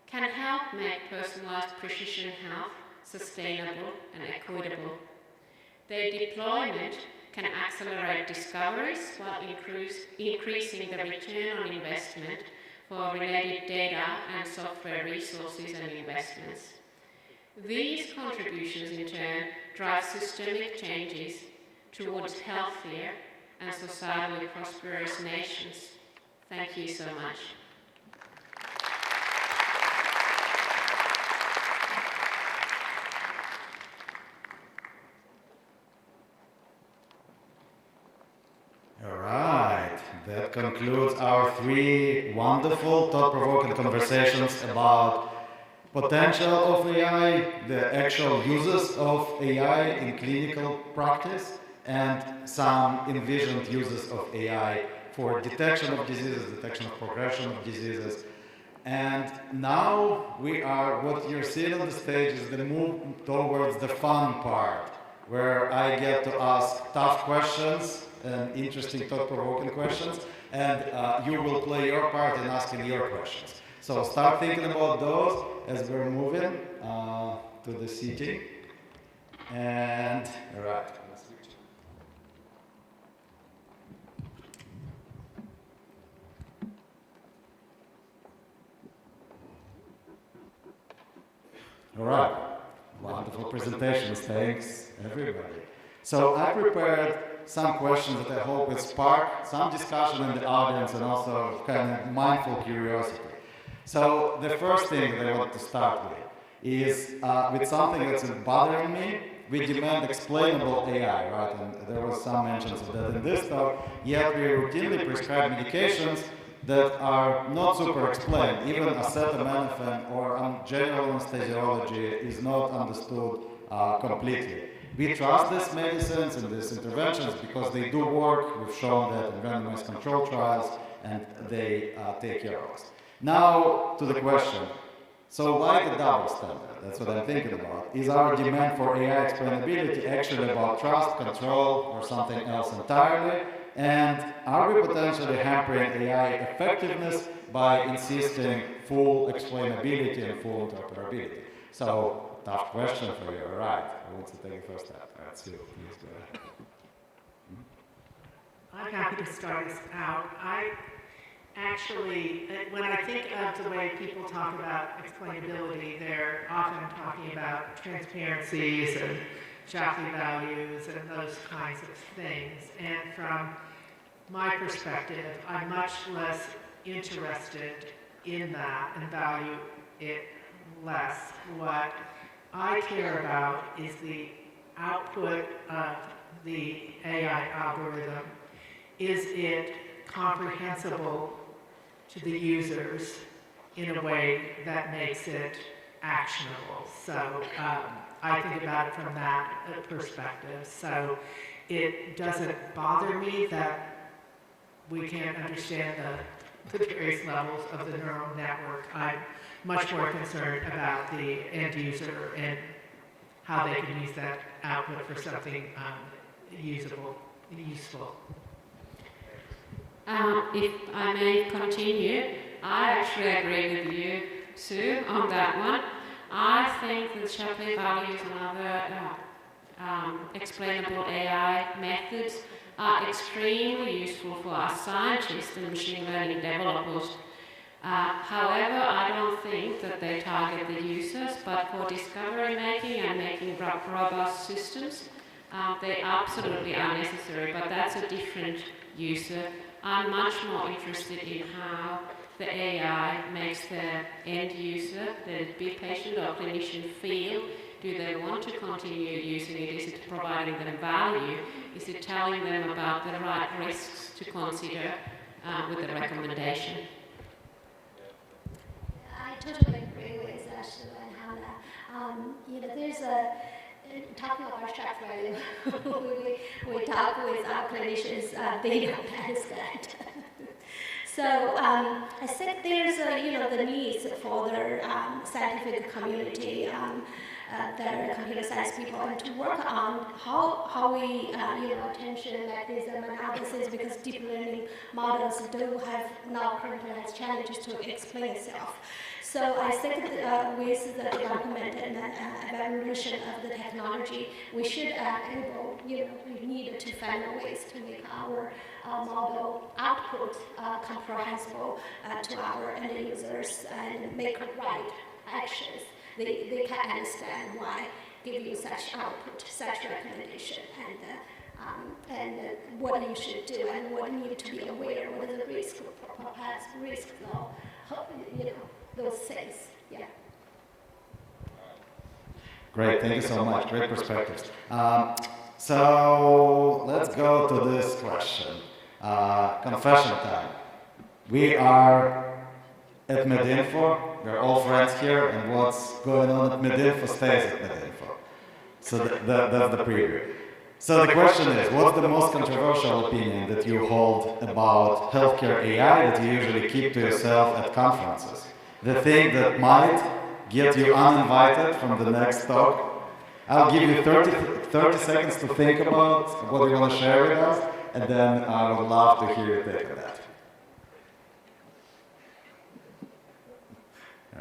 can help make personalized precision health sustainable and equitable. Their deployment can accelerate discoveries while increasing the return on investment for related data and software resources and investments. These contributions in turn drive systemic changes towards healthier and societally prosperous nations. Thank you so much. All right, that concludes our three wonderful, thought-provoking conversations about potential of AI, the actual uses of AI in clinical practice, and some envisioned uses of AI for detection of diseases, detection of progression of diseases. And now what you're seeing on the stage is the move towards the fun part, where I get to ask tough questions and interesting thought-provoking questions, and you will play your part in asking your questions. So start thinking about those as we're moving to the seating. And, all right. All right, wonderful presentations, thanks everybody. So I prepared some questions that I hope will spark some discussion in the audience and also kind of mindful curiosity. So the first thing that I want to start with is with something that's bothering me. We demand explainable AI, right? And there was some mentions of that in this talk, yet we routinely prescribe medications that are not super explained. Even acetaminophen or general anesthesiology is not understood completely. We trust these medicines and these interventions because they do work. We've shown that in randomized control trials, and they take care of us. Now to the question. So why the double standard? That's what I'm thinking about. Is our demand for AI explainability actually about trust, control, or something else entirely? And are we potentially hampering AI effectiveness by insisting full explainability and full interoperability? So, tough question for you. All right. Who wants to take the first step? That's you. Please go ahead. I'm happy to start us out. I actually, when I think of the way people talk about explainability, they're often talking about transparencies and Shapley values and those kinds of things. And from my perspective, I'm much less interested in that and value it less. What I care about is the output of the AI algorithm. Is it comprehensible to the users in a way that makes it actionable? So I think about it from that perspective. So it doesn't bother me that we can't understand the various levels of the neural network. I'm much more concerned about the end user and how they can use that output for something useful. If I may continue, I actually agree with you, Sue, on that one. I think that Shapley values and other explainable AI methods are extremely useful for us scientists and machine learning developers. However, I don't think that they target the users, but for discovery making and making robust systems, they absolutely are necessary, but that's a different user. I'm much more interested in how the AI makes the end user, the be patient or clinician, feel. Do they want to continue using it? Is it providing them value? Is it telling them about the right risks to consider with the recommendation? I totally agree with Sue and Hannah. There's talking about abstract value, we talk with our clinicians, they don't understand. So I think there's the needs for the scientific community, the computer science people, and to work on how we attention mechanism and analysis, because deep learning models do have now currently has challenges to explain itself. So I think that with the development and evolution of the technology, we should we need to find ways to make our model output comprehensible to our end users and make right actions. They can understand why give you such output, such recommendation, and what you should do and what you need to be aware, what is the risk, perhaps risk, those things. Yeah. Great, thank you so much. Great perspectives. So let's go to this question. Confession time. We are at MedInfo. We're all friends here, and what's going on at MedInfo stays at MedInfo. So that's the preview. So the question is, what's the most controversial opinion that you hold about healthcare AI that you usually keep to yourself at conferences? The thing that might get you uninvited from the next talk. I'll give you 30 seconds to think about what you want to share with us, and then I would love to hear your take on that.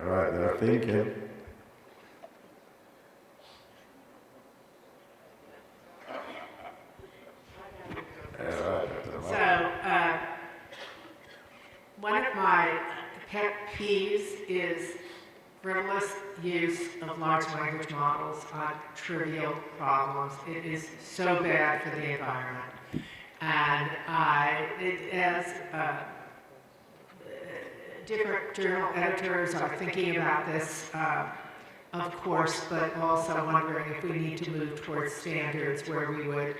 All right, they're thinking. So, one of my pet peeves is frivolous use of large language models on trivial problems. It is so bad for the environment. And as different journal editors are thinking about this, of course, but also wondering if we need to move towards standards where we would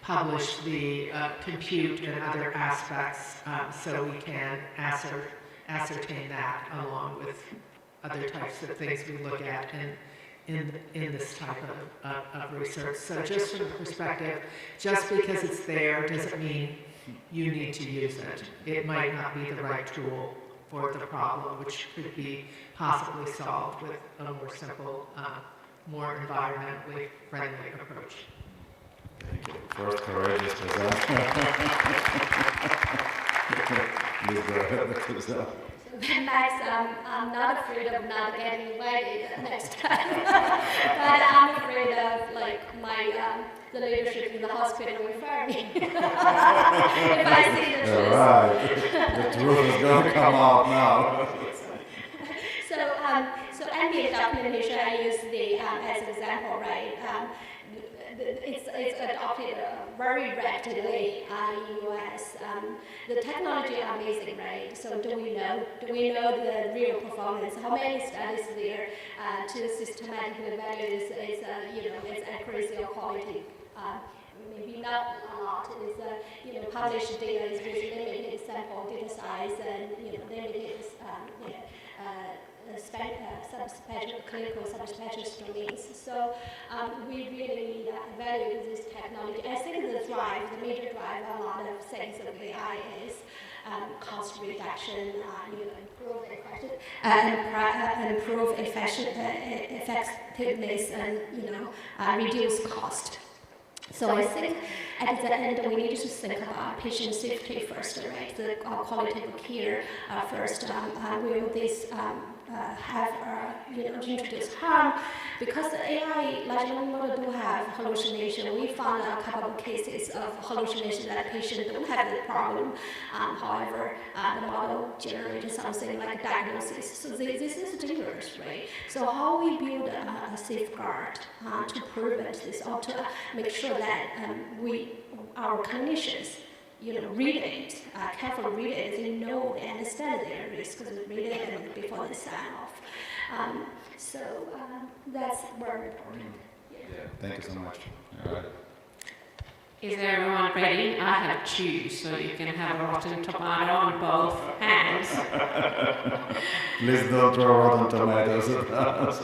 publish the compute and other aspects so we can ascertain that along with other types of things we look at in this type of research. So just from the perspective, just because it's there doesn't mean you need to use it. It might not be the right tool for the problem, which could be possibly solved with a more simple, more environmentally friendly approach. Thank you. First courageous present. Please go ahead. Max, I'm not afraid of not getting invited next time, but I'm afraid of like the leadership in the hospital will fire me if I see the truth. All right. The truth is going to come out now. So ambient documentation, I use as an example, right? It's adopted very rapidly in US. The technology is amazing, right? So do we know the real performance? How many studies there to systematically evaluate its accuracy or quality? Maybe not a lot. It's published data is with limited sample data size and limited clinical subspecialist domains. So we really need to evaluate this technology. I think the major drive a lot of things of AI is cost reduction, improve effectiveness, and reduce cost. So I think at the end we need to think about patient safety first, right? The qualitative care first. Will this introduce harm? Because the AI large language model do have hallucination. We found a couple of cases of hallucination that patients don't have the problem. However, the model generated something like diagnosis. So this is dangerous, right? So how we build a safeguard to prevent this, or to make sure that our clinicians read it, carefully read it, they know, they understand their risks, read it before they sign off. That's very important. Yeah, thank you so much. All right. Is everyone ready? I have two, so you can have a rotten tomato on both hands. Please don't throw rotten tomatoes at us.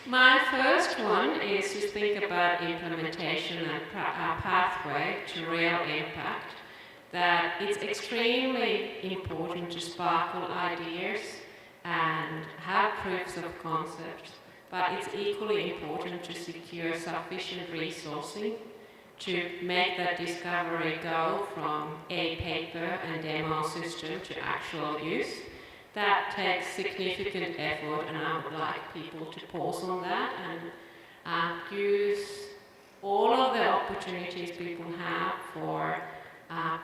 My first one is to think about implementation and a pathway to real impact. That it's extremely important to sparkle ideas and have proofs of concept, but it's equally important to secure sufficient resourcing to make that discovery go from a paper and demo system to actual use. That takes significant effort, and I would like people to pause on that and use all of the opportunities people have for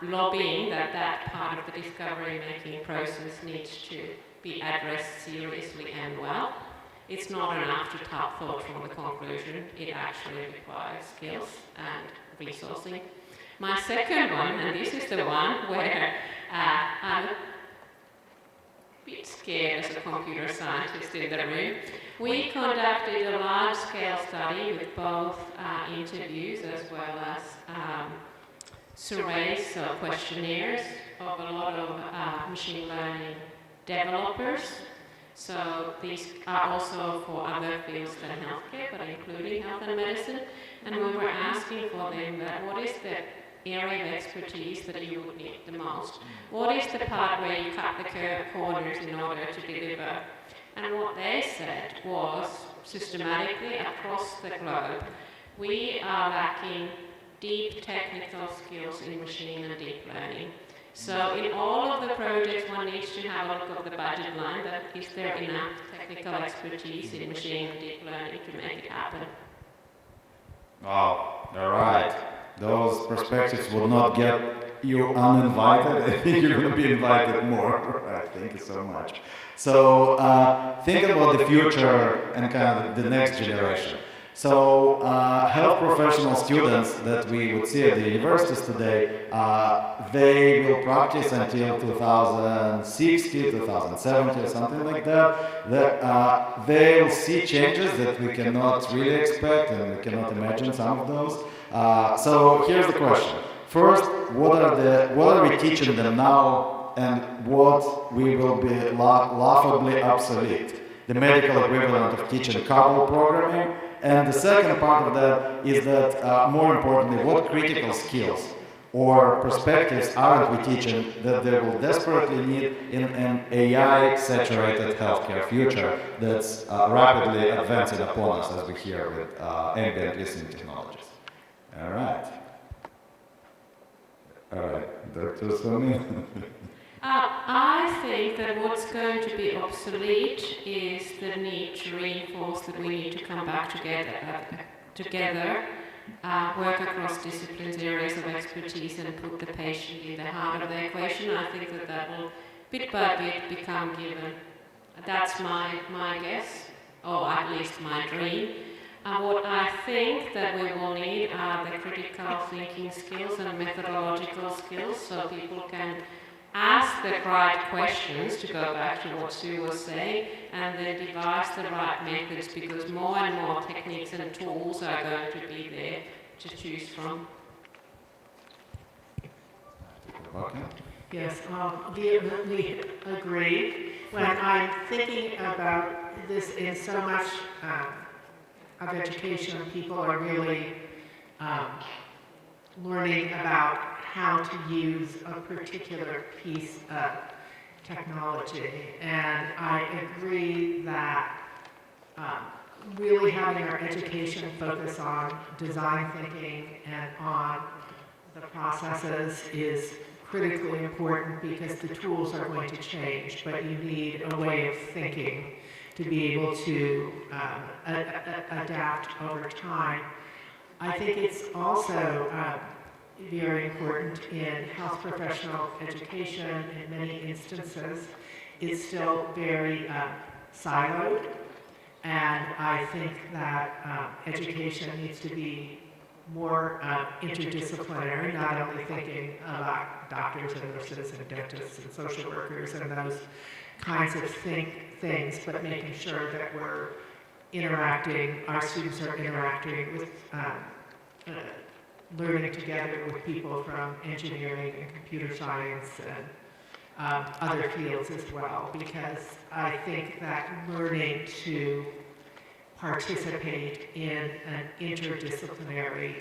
lobbying that part of the discovery-making process needs to be addressed seriously and well. It's not enough to tap thought from the conclusion. It actually requires skills and resourcing. My second one, and this is the one where I'm a bit scared as a computer scientist in the room. We conducted a large-scale study with both interviews as well as surveys, so questionnaires of a lot of machine learning developers. So these are also for other fields than healthcare, but including health and medicine. And we were asking for them that what is the area of expertise that you would need the most? What is the part where you cut the corners in order to deliver? And what they said was, systematically across the globe, we are lacking deep technical skills in machine and deep learning. So in all of the projects, one needs to have a look at the budget line, that is there enough technical expertise in machine and deep learning to make it happen? Wow, all right. Those perspectives will not get you uninvited. I think you're going to be invited more. Right, thank you so much. So think about the future and kind of the next generation. So health professional students that we would see at the universities today, they will practice until 2060, 2070 or something like that. They'll see changes that we cannot really expect and we cannot imagine some of those. So here's the question. First, what are we teaching them now and what we will be laughably obsolete? The medical equivalent of teaching COBOL programming. And the second part of that is that, more importantly, what critical skills or perspectives aren't we teaching that they will desperately need in an AI-saturated healthcare future that's rapidly advancing upon us, as we hear with ambient listening technologies. All right, Dr. Swami. I think that what's going to be obsolete is the need to reinforce that we need to come back together, work across disciplines, areas of expertise, and put the patient in the heart of the equation. I think that that will, bit by bit, become given. That's my guess, or at least my dream. What I think that we will need are the critical thinking skills and methodological skills, so people can ask the right questions, to go back to what Sue was saying, and then devise the right methods, because more and more techniques and tools are going to be there to choose from. Okay. Yes, vehemently agree. When I'm thinking about this in so much of education, people are really learning about how to use a particular piece of technology. And I agree that really having our education focus on design thinking and on the processes is critically important, because the tools are going to change, but you need a way of thinking to be able to adapt over time. I think it's also very important in health professional education. In many instances, is still very siloed, and I think that education needs to be more interdisciplinary, not only thinking about doctors and nurses and dentists and social workers and those kinds of things, but making sure that we're interacting, our students are interacting with, learning together with people from engineering and computer science and other fields as well, because I think that learning to participate in an interdisciplinary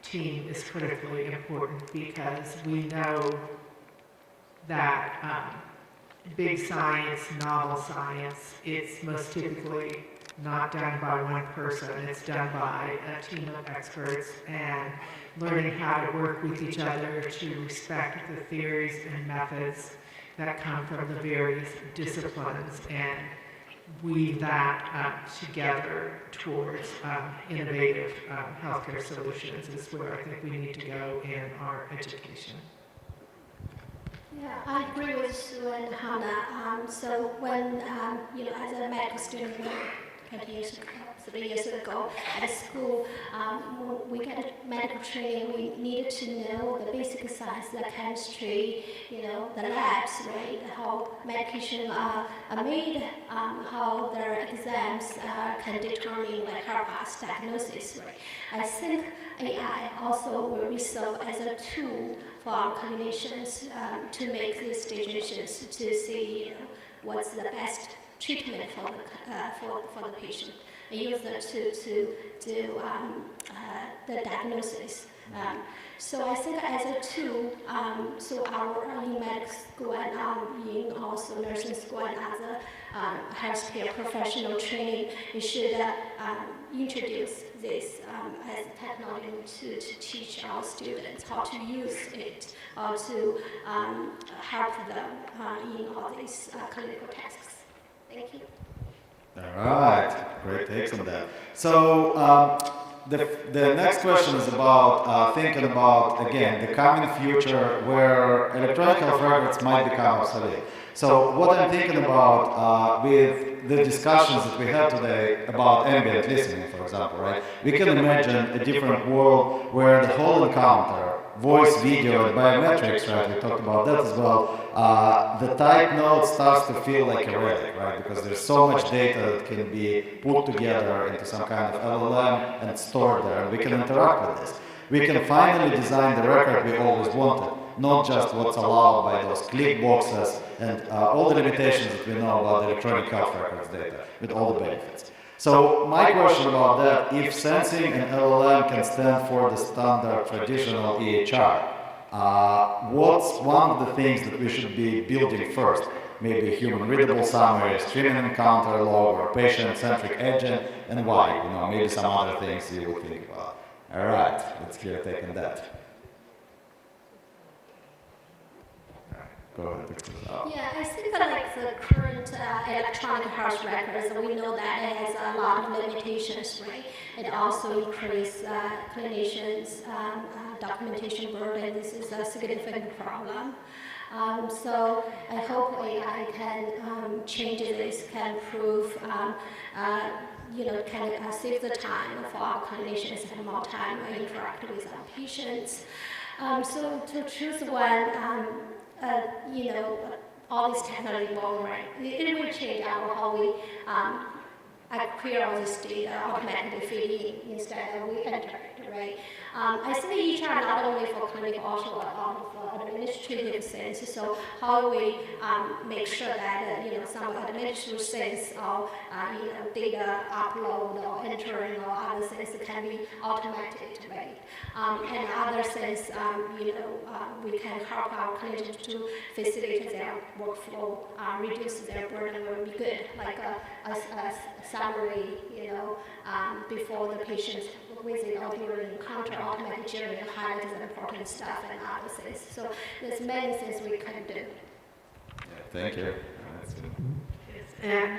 team is critically important, because we know that big science, novel science, it's most typically not done by one person. It's done by a team of experts, and learning how to work with each other to respect the theories and methods that come from the various disciplines, and weave that together towards innovative healthcare solutions is where I think we need to go in our education. Yeah, I agree with Sue and Hannah. So when, as a medical student, 20 years ago, 3 years ago at school, when we get medical training, we needed to know the basic science, the chemistry, the labs, right? How medication are made, how their exams can determine like help us diagnosis, right? I think AI also will be served as a tool for our clinicians to make these decisions, to see what's the best treatment for the patient. I use that to do the diagnosis. So I think as a tool, so our in medical school and in also nursing school and other healthcare professional training, we should introduce this as technology to teach our students how to use it, or to help them in all these clinical tasks. Thank you. All right, great takes on that. So the next question is about thinking about, again, the coming future where electronic health records might become obsolete. So what I'm thinking about with the discussions that we had today about ambient listening, for example, right? We can imagine a different world where the whole encounter, voice, video, and biometrics, right? We talked about that as well. The type node starts to feel like a relic, right? Because there's so much data that can be put together into some kind of LLM and stored there, and we can interact with this. We can finally design the record we always wanted, not just what's allowed by those click boxes and all the limitations that we know about the electronic health records data, with all the benefits. So my question about that, if sensing and LLM can stand for the standard traditional EHR, what's one of the things that we should be building first? Maybe human readable summary, streaming encounter log, or patient-centric agent, and why? Maybe some other things you would think about. All right, let's hear a take on that. Go ahead, Victor. Yeah, I think that like the current electronic health records, we know that it has a lot of limitations, right? It also increases clinicians' documentation burden. This is a significant problem. So I hope AI can change this, can improve, can save the time for our clinicians to have more time to interact with our patients. So to choose one, all this technology will, right? It will change how we acquire all this data automatically feeding instead of we enter it, right? I see EHR not only for clinical, also for administrative sense. So how we make sure that some administrative sense or data upload or entering or other things can be automated, right? And other sense, we can help our clinicians to facilitate their workflow, reduce their burden will be good, like a summary, before the patient visit or during encounter, automatically generate highlight the important stuff and other things. So there's many things we can do. Yeah, thank you. And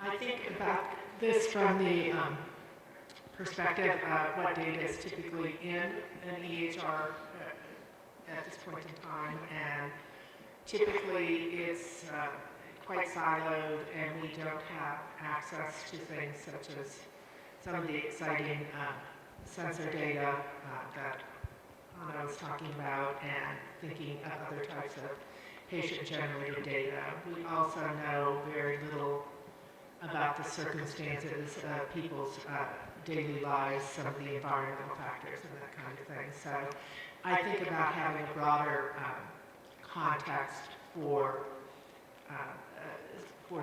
I think about this from the perspective of what data is typically in an EHR at this point in time, and typically it's quite siloed, and we don't have access to things such as some of the exciting sensor data that Anna was talking about, and thinking of other types of patient-generated data. We also know very little about the circumstances of people's daily lives, some of the environmental factors and that kind of thing. So I think about having a broader context for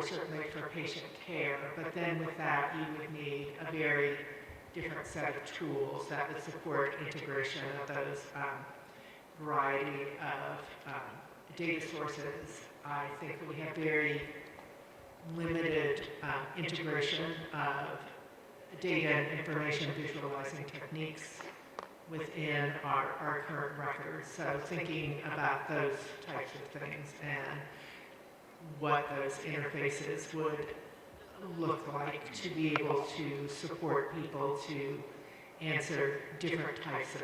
certainly for patient care, but then with that you would need a very different set of tools that would support integration of those variety of data sources. I think we have very limited integration of data and information visualizing techniques within our current records. So thinking about those types of things and what those interfaces would look like to be able to support people to answer different types of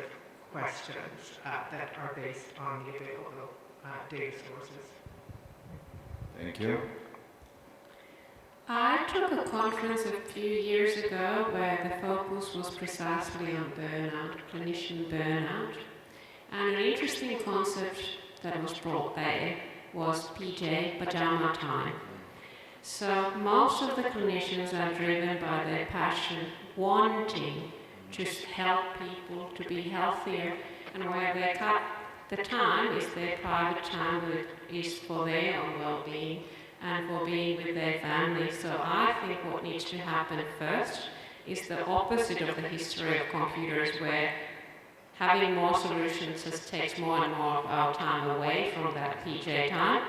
questions that are based on the available data sources. Thank you. I took a conference a few years ago where the focus was precisely on burnout, clinician burnout. And an interesting concept that was brought there was PJ, pajama time. So most of the clinicians are driven by their passion, wanting to help people to be healthier, and where they cut the time is their private time, is for their own well-being and for being with their family. So I think what needs to happen first is the opposite of the history of computers, where having more solutions just takes more and more of our time away from that PJ time.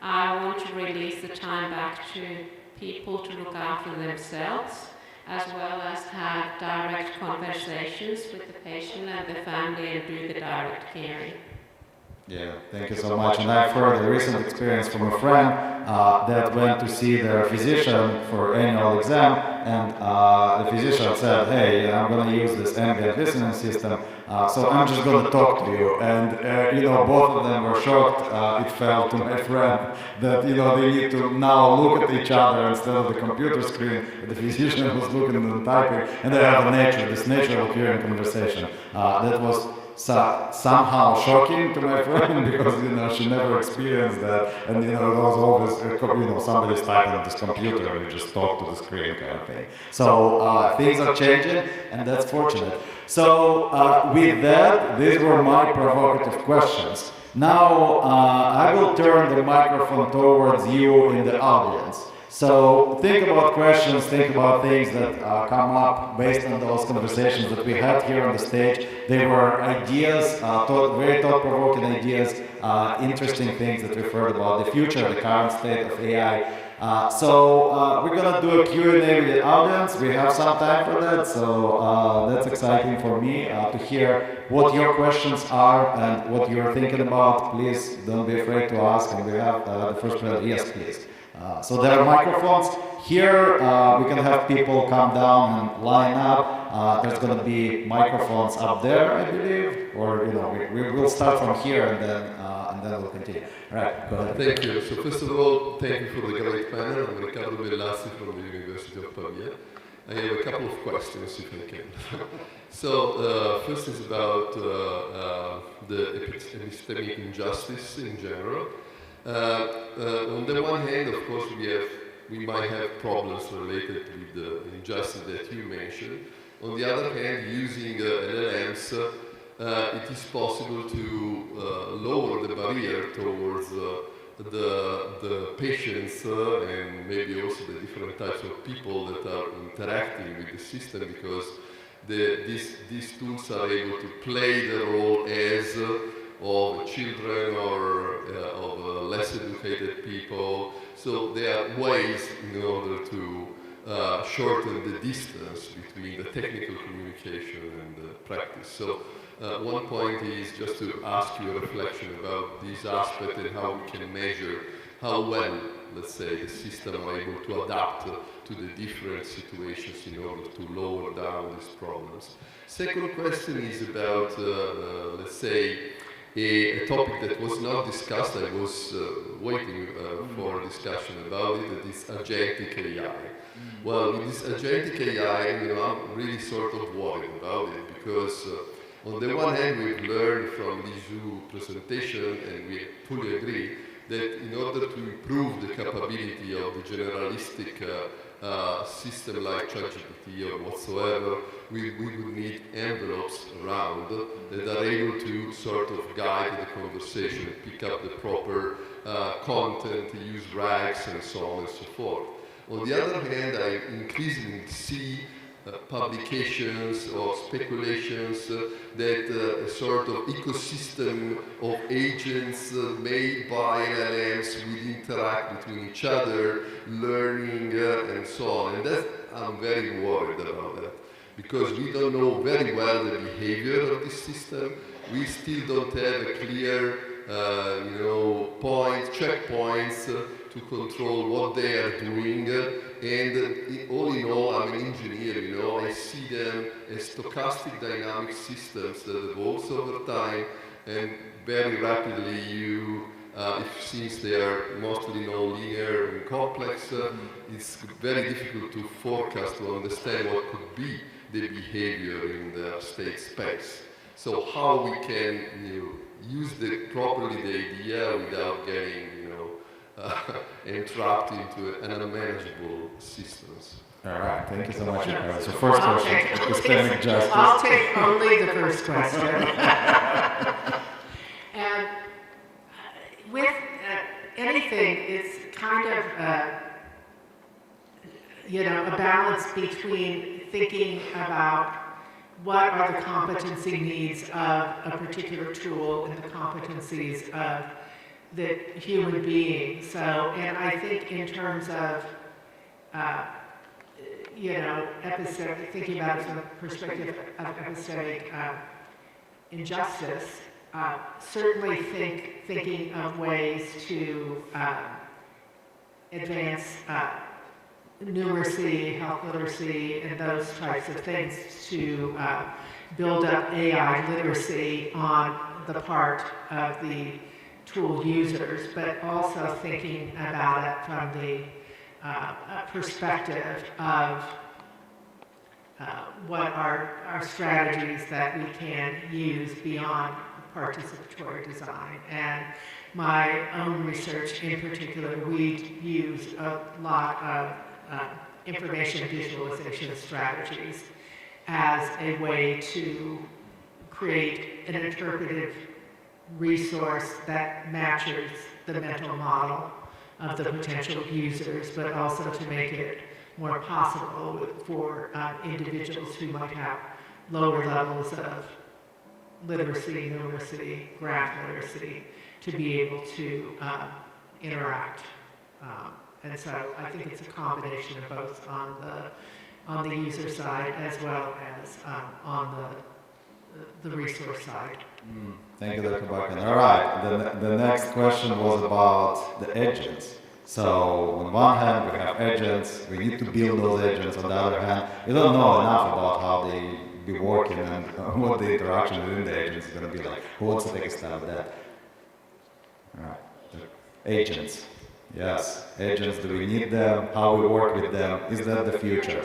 I want to release the time back to people to look after themselves, as well as have direct conversations with the patient and the family and do the direct caring. Yeah, thank you so much. And I've heard a recent experience from a friend that went to see their physician for annual exam, and the physician said, "Hey, I'm going to use this ambient listening system, so I'm just going to talk to you." And both of them were shocked. It fell to my friend that they need to now look at each other instead of the computer screen. The physician was looking and typing, and they have this natural hearing conversation. That was somehow shocking to my friend because she never experienced that, and it was always somebody's typing on this computer and you just talk to the screen kind of thing. So things are changing, and that's fortunate. So with that, these were my provocative questions. Now I will turn the microphone towards you in the audience. So think about questions, think about things that come up based on those conversations that we had here on the stage. They were ideas, very thought-provoking ideas, interesting things that we've heard about the future, the current state of AI. We're gonna do a Q&A with the audience. We have some time for that, so that's exciting for me to hear what your questions are and what you're thinking about. Please don't be afraid to ask, and we have the first question. Yes, please. So there are microphones here. We can have people come down and line up. There's going to be microphones up there, I believe, or we will start from here and then we'll continue. All right, go ahead. Thank you. So first of all, thank you for the great panel. I'm Riccardo Bellassi from the University of Pavia. I have a couple of questions, if I can. So first is about the epistemic injustice in general. On the one hand, of course, we might have problems related with the injustice that you mentioned. On the other hand, using LLMs, it is possible to lower the barrier towards the patients and maybe also the different types of people that are interacting with the system, because these tools are able to play the role as of children or of less educated people. So there are ways in order to shorten the distance between the technical communication and the practice. So one point is just to ask you a reflection about this aspect and how we can measure how well, let's say, the system are able to adapt to the different situations in order to lower down these problems. Second question is about, let's say, a topic that was not discussed. I was waiting for a discussion about it, that is agentic AI. Well, with this agentic AI, I'm really sort of worried about it, because on the one hand, we've learned from Lijou's presentation, and we fully agree, that in order to improve the capability of the generalistic system like ChatGPT or whatsoever, we would need envelopes around that are able to sort of guide the conversation, pick up the proper content, use RAGs, and so on and so forth. On the other hand, I increasingly see publications or speculations that a sort of ecosystem of agents made by LLMs will interact between each other, learning and so on. And I'm very worried about that, because we don't know very well the behavior of this system. We still don't have a clear, checkpoints to control what they are doing. And all in all, I'm an engineer, I see them as stochastic dynamic systems that evolve over time, and very rapidly since they are mostly non-linear and complex, it's very difficult to forecast, to understand what could be the behavior in the state space. So how we can use properly the idea without getting entrapped into an unmanageable systems. All right, thank you so much. So first question, epistemic justice. I'll take only the first question. And with anything, it's kind of a balance between thinking about what are the competency needs of a particular tool and the competencies of the human being. So, and I think in terms of, thinking about it from the perspective of epistemic injustice, certainly thinking of ways to advance numeracy, health literacy, and those types of things to build up AI literacy on the part of the tool users, but also thinking about it from the perspective of what are our strategies that we can use beyond participatory design. And my own research in particular, we use a lot of information visualization strategies as a way to create an interpretive resource that matches the mental model of the potential users, but also to make it more possible for individuals who might have lower levels of literacy, numeracy, graph literacy, to be able to interact And so I think it's a combination of both on the user side as well as on the resource side. Thank you, Dr. Bakken. All right, the next question was about the agents. So on one hand, we have agents, we need to build those agents. On the other hand, we don't know enough about how they be working and what the interaction within the agents is going to be like. Who wants to take a stab at that? All right, the agents. Yes, agents, do we need them? How we work with them? Is that the future?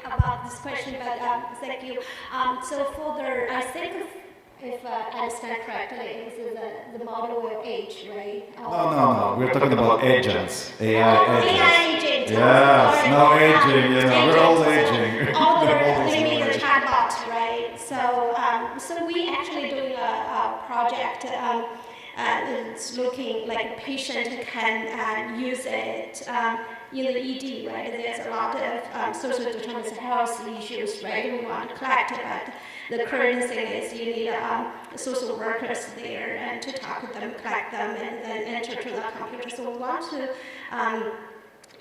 About this question, but thank you. So for the, I think if I understand correctly, this is the model will age, right? No. We're talking about agents, AI agents. AI agent. Yes, no aging, we're all aging. All the chatbot, right? So we actually doing a project. It's looking like a patient can use it in the ED, right? There's a lot of social determinants of health issues, right? We want to collect, but the current thing is you need social workers there and to talk to them, collect them, and then enter to the computer. So we want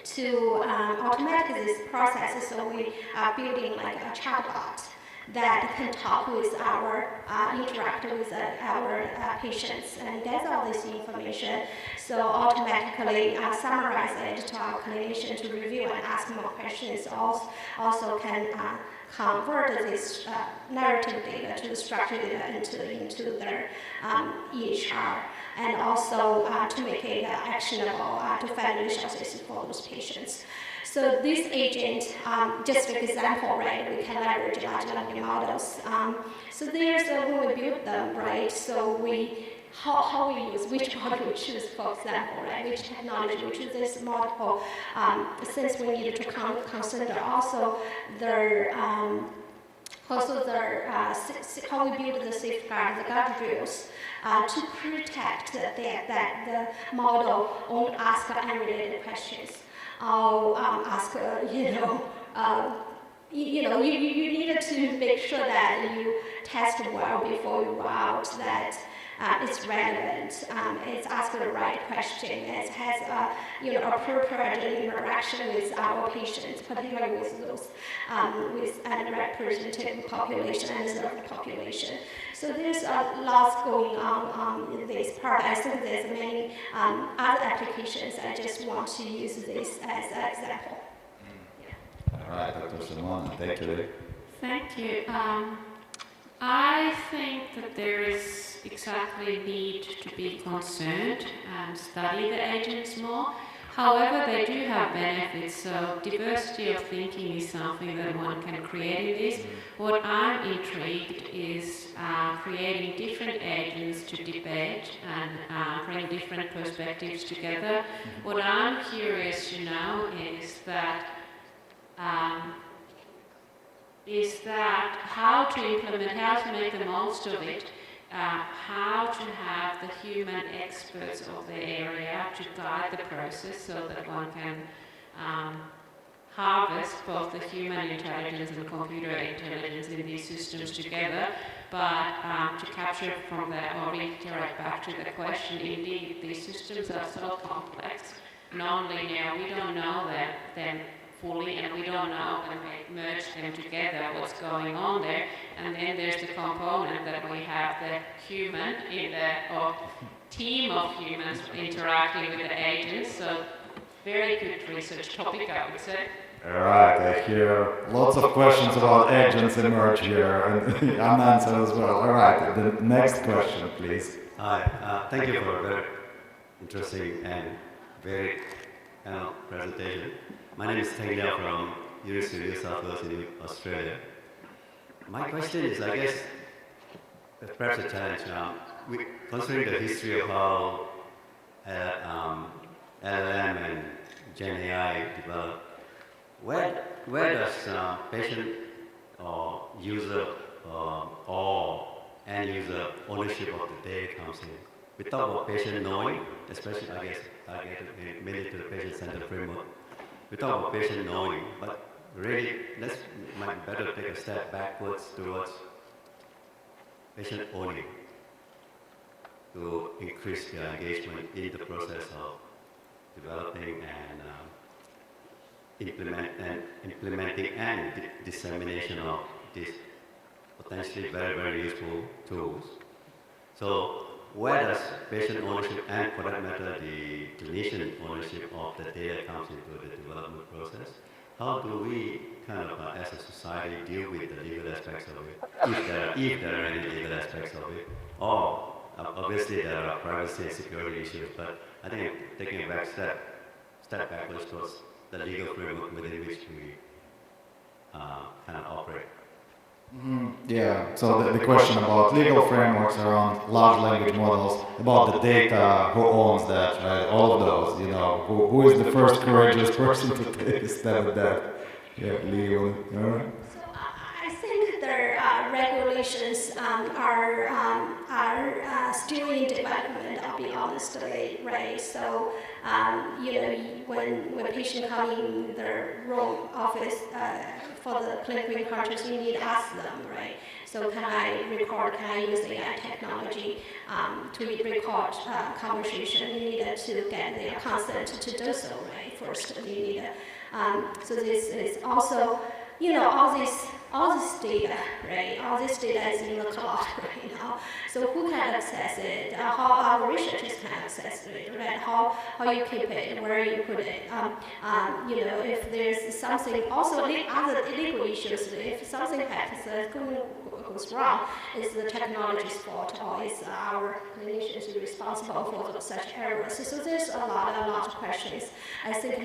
to automate this process. So we are building like a chatbot that can talk with interact with our patients and get all this information. So automatically summarize it to our clinician to review and ask more questions. Also can convert this narrative data to the structured data into their EHR, and also to make it actionable to find resources for those patients. So this agent, just for example, right, we can leverage large language models. So there's when we build them, right, so how we use, which model we choose, for example, right, which technology we choose this multiple, since we need to consider also their, how we build the safeguard, the guardrails, to protect that the model won't ask unrelated questions. I'll ask, you need to make sure that you test well before you roll out, that it's relevant, it's asked the right question, it has appropriate interaction with our patients, particularly with those with underrepresented population and served population. So there's lots going on in this part. I think there's many other applications. I just want to use this as an example. All right, Dr. Simon, thank you. Thank you. I think that there is exactly need to be concerned and study the agents more. However, they do have benefits, so diversity of thinking is something that one can create in this. What I'm intrigued is creating different agents to debate and bring different perspectives together. What I'm curious to know is that how to implement, how to make the most of it, how to have the human experts of the area to guide the process so that one can harvest both the human intelligence and computer intelligence in these systems together, but to capture from that or reiterate back to the question, indeed, these systems are so complex, not only now we don't know them fully, and we don't know when we merge them together what's going on there. And then there's the component that we have the human or team of humans interacting with the agents. So very good research topic, I would say. All right, I hear lots of questions about agents emerge here, and unanswered as well. All right, the next question, please. Hi, thank you for a very interesting and very presentation. My name is Teng Liao from University of New South Wales in Australia. My question is, I guess, perhaps a challenge. Considering the history of how LLM and Gen AI developed, where does patient or user or end user ownership of the data comes in? We talk about patient knowing, especially, I guess, mainly to the patient-centered framework. We talk about patient knowing, but really, might better take a step backwards towards patient owning. to increase their engagement in the process of developing and implementing and dissemination of these potentially very, very useful tools. So where does patient ownership and, for that matter, the clinician ownership of the data comes into the development process? How do we kind of, as a society, deal with the legal aspects of it, if there are any legal aspects of it? Or, obviously, there are privacy and security issues, but I think taking a step backwards towards the legal framework within which we kind of operate. Yeah, so the question about legal frameworks around large language models, about the data, who owns that, right? All of those, you know, who is the first courageous person to take a stab at that? Yeah, Lee, all right? So I think the regulations are still in development, I'll be honest, right? So, you know, when patient come in the room office for the clinical encounters, you need to ask them, right? So can I use AI technology to record conversation? You need to get their consent to do so, right? First, you need so this is also, you know, all this data, right? All this data is in the cloud right now. So who can access it? How our researchers can access it, right? How you keep it, where you put it. You know, if there's something, also other illegal issues, if something goes wrong, is the technology's fault or is our clinicians responsible for such errors? So there's a lot of questions. I think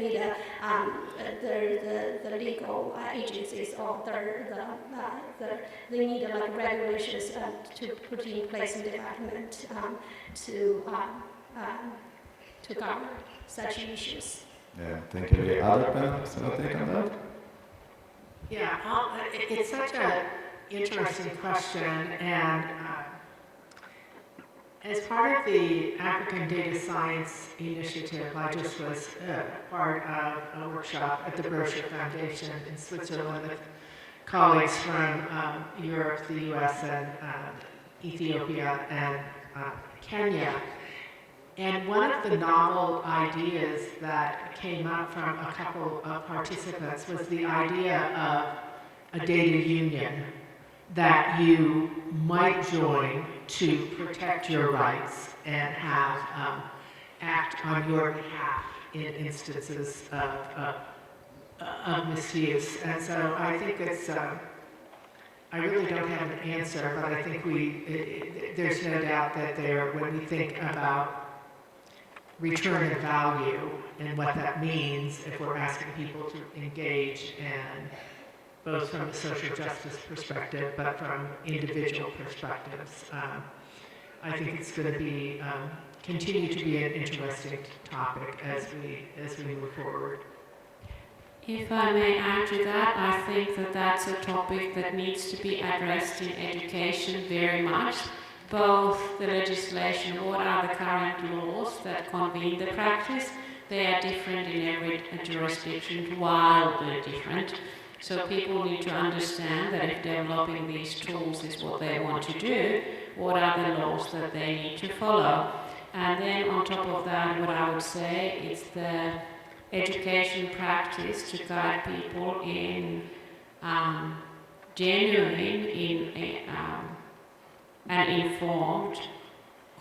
the legal agencies or they need like regulations to put in place in development to cover such issues. Yeah, thank you. The other panelists have a take on that? Yeah, it's such an interesting question, and as part of the African Data Science Initiative, I just was part of a workshop at the Brochure Foundation in Switzerland with colleagues from Europe, the US, and Ethiopia, and Kenya. And one of the novel ideas that came up from a couple of participants was the idea of a data union that you might join to protect your rights and have act on your behalf in instances of misuse. And so I think it's, I really don't have an answer, but I think there's no doubt that when we think about return of value and what that means if we're asking people to engage, and both from a social justice perspective, but from individual perspectives, I think it's going to be continue to be an interesting topic as we move forward. If I may add to that, I think that that's a topic that needs to be addressed in education very much. Both the legislation, what are the current laws that convene the practice, they are different in every jurisdiction, wildly different. So people need to understand that if developing these tools is what they want to do, what are the laws that they need to follow. And then on top of that, what I would say is the education practice to guide people in genuine, and informed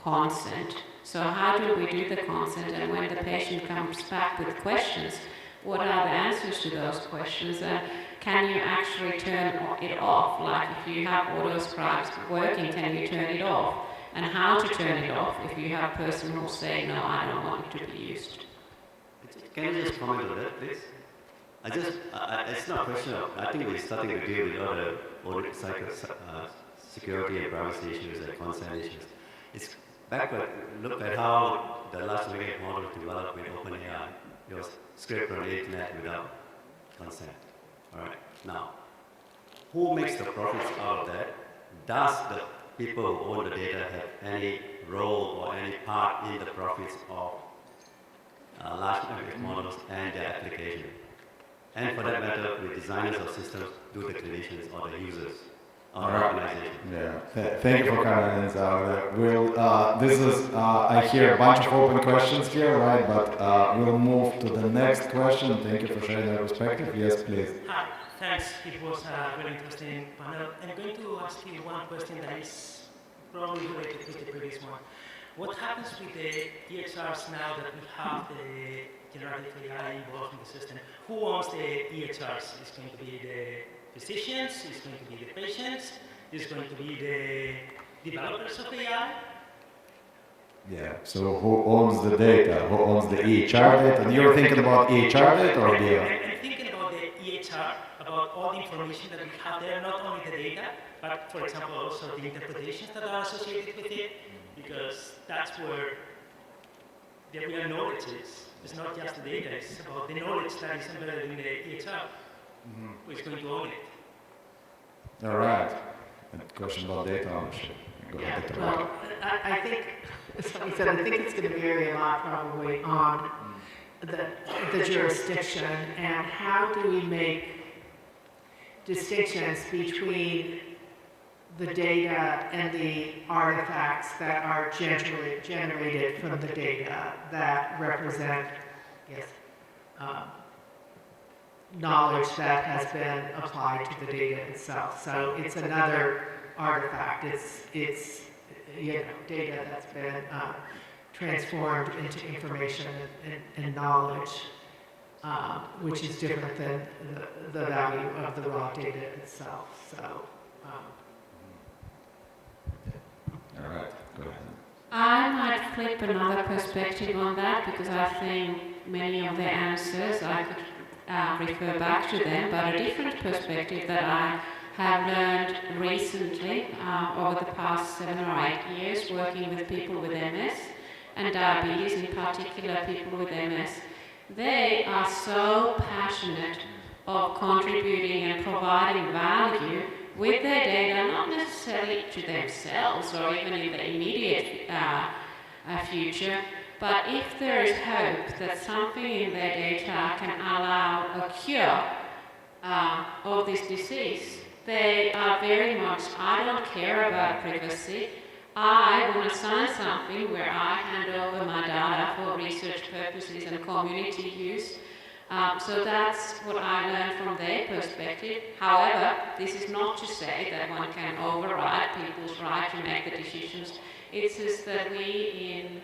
consent. So how do we do the consent, and when the patient comes back with questions, what are the answers to those questions, and can you actually turn it off? Like if you have auto-scribes working, can you turn it off? And how to turn it off if you have a person who'll say, no, I don't want it to be used. Can you just comment on that, please? It's not a question of, I think we're starting to deal with other security and privacy issues and consent issues. It's backward. Look at how the large language model developed with OpenAI. It was scraped on the internet without consent. All right. Now, who makes the profits out of that? Does the people who own the data have any role or any part in the profits of large language models and their application? And for that matter, with designers of systems, do the clinicians or the users our organization. Yeah, thank you for coming in. This is, I hear a bunch of open questions here, right? But we'll move to the next question. Thank you for sharing your perspective. Yes, please. Hi, thanks. It was a very interesting panel. I'm going to ask you one question that is probably related with the previous one. What happens with the EHRs now that we have the generative AI involved in the system? Who owns the EHRs? Is it going to be the physicians? Is it going to be the patients? Is it going to be the developers of AI? Yeah, so who owns the data? Who owns the EHR data? And you're thinking about EHR data or the... I'm thinking about the EHR, about all the information that we have there, not only the data, but for example also the interpretations that are associated with it, because that's where the real knowledge is. It's not just the data, it's about the knowledge that is embedded in the EHR, who is going to own it. All right. And question about data ownership. Go ahead, Dr. Well, I think, as someone said, I think it's going to vary a lot probably on the jurisdiction and how do we make distinctions between the data and the artifacts that are generated from the data that represent, yes, knowledge that has been applied to the data itself. So it's another artifact. It's data that's been transformed into information and knowledge, which is different than the value of the raw data itself. So. All right, go ahead. I might flip another perspective on that because I think many of the answers I could refer back to them, but a different perspective that I have learned recently over the past 7 or 8 years working with people with MS and diabetes, in particular people with MS. They are so passionate of contributing and providing value with their data, not necessarily to themselves or even in the immediate future, but if there is hope that something in their data can allow a cure of this disease, they are very much, I don't care about privacy. I want to sign something where I hand over my data for research purposes and community use. So that's what I learned from their perspective. However, this is not to say that one can override people's right to make the decisions. It's just that we in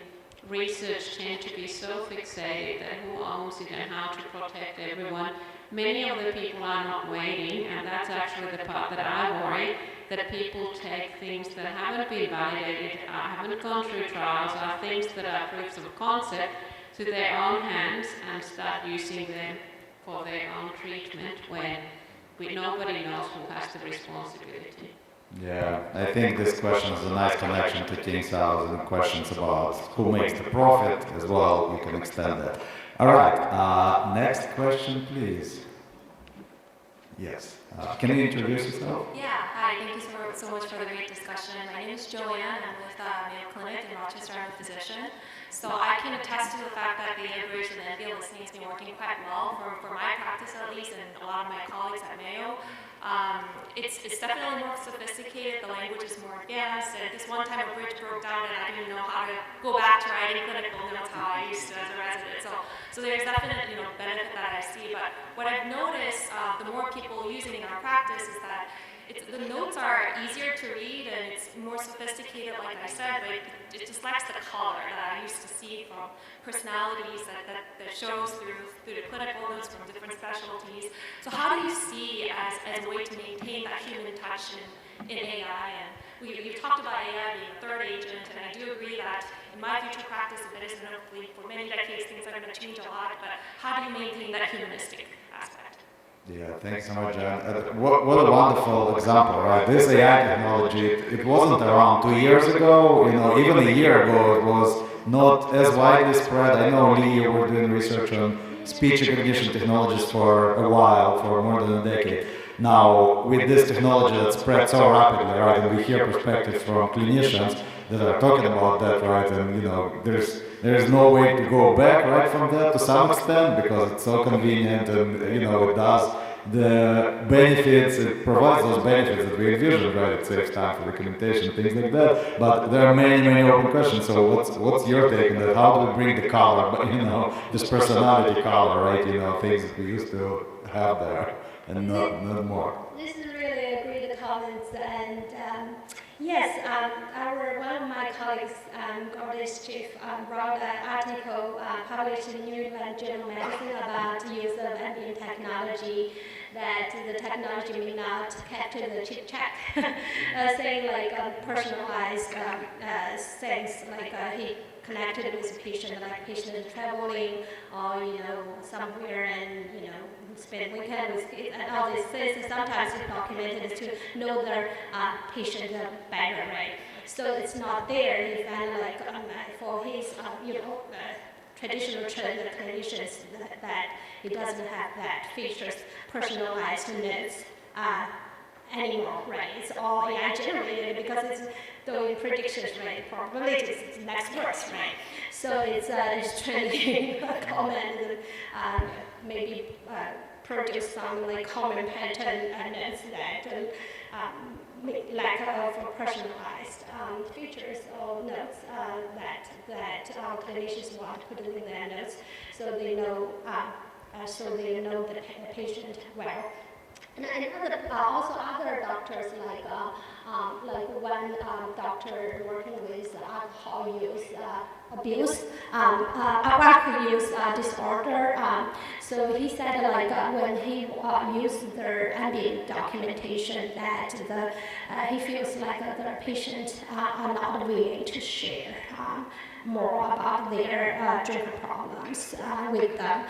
research tend to be so fixated that who owns it and how to protect everyone. Many of the people are not waiting, and that's actually the part that I worry, that people take things that haven't been validated, haven't gone through trials, are things that are proofs of concept, to their own hands and start using them for their own treatment when nobody knows who has the responsibility. Yeah, I think this question is a nice connection to King's House and questions about who makes the profit as well. We can extend that. All right, next question, please. Yes. Can you introduce yourself? Yeah, hi, thank you so much for the great discussion. My name is Joanne. I'm with Mayo Clinic in Rochester. I'm a physician. So I can attest to the fact that the bridge and the NVIDIA listening has been working quite well for my practice at least, and a lot of my colleagues at Mayo. It's definitely more sophisticated, the language is more advanced, and this one time a bridge broke down and I didn't know how to go back to writing clinical notes how I used to as a resident. So there's definite benefit that I see, but what I've noticed, the more people using it in our practice is that the notes are easier to read and it's more sophisticated, like I said, but it just lacks the color that I used to see from personalities that shows through the clinical notes from different specialties. So how do you see as a way to maintain that human touch in AI? And you talked about AI being a third agent, and I do agree that in my future practice, if it isn't hopefully for many decades, things are going to change a lot, but how do you maintain that humanistic aspect? Yeah, thanks so much, John. What a wonderful example, right? This AI technology, it wasn't around 2 years ago, even a year ago, it was not as widely spread. I know, Lee, you were doing research on speech recognition technologies for a while, for more than a decade. Now, with this technology that spread so rapidly, right, and we hear perspectives from clinicians that are talking about that, right, and, there's no way to go back, right, from that to some extent, because it's so convenient and, it does the benefits, it provides those benefits that we envision, right? It saves time for documentation, things like that. But there are many, many open questions. So what's your take on that? How do we bring the color, but this personality color, right? Things that we used to have there, and not more. This is really a great comments, and yes, one of my colleagues, Gordis Chief, wrote an article published in New England Journal of Medicine about the use of ambient technology, that the technology may not capture the chit-chat, saying like personalized things, like he connected with a patient, like patient is traveling or somewhere and spend weekend with kids and all these things. Sometimes it's documented to know their patient better, right? So it's not there. He found like for his traditional trend clinicians that he doesn't have that features personalized notes anymore, right? It's all AI generated because it's doing predictions, right? Probabilities, it's next words, right? So it's trending comment and maybe produce some like common pattern notes that lack of personalized features or notes that clinicians want to put in their notes, so they know the patient well. And also other doctors like one doctor working with alcohol use abuse, alcohol use disorder. So he said when he used their ambient documentation that he feels like the patient are not willing to share more about their drinking problems with them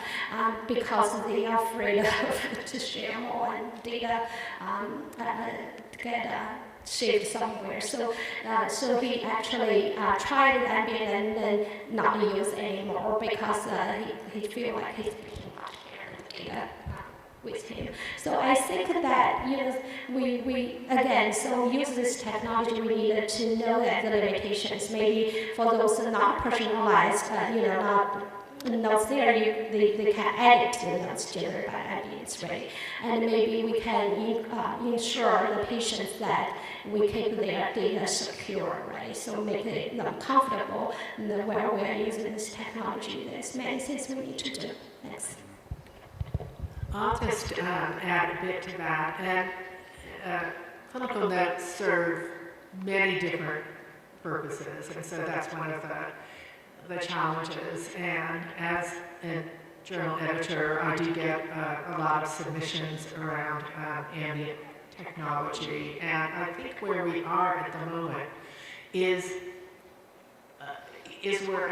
because they are afraid of to share more and data get saved somewhere. So he actually tried ambient and then not use anymore because he feel like he's not sharing data with him. So I think that we again use this technology. We need to know that the limitations. Maybe for those not personalized, not notes there, they can edit the notes generated by ambience, right? And maybe we can ensure the patients that we keep their data secure, right? So make them comfortable where we're using this technology. There's many things we need to do. Thanks. I'll just add a bit to that. And clinical notes serve many different purposes, and so that's one of the challenges. And as a journal editor, I do get a lot of submissions around ambient technology. And I think where we are at the moment is where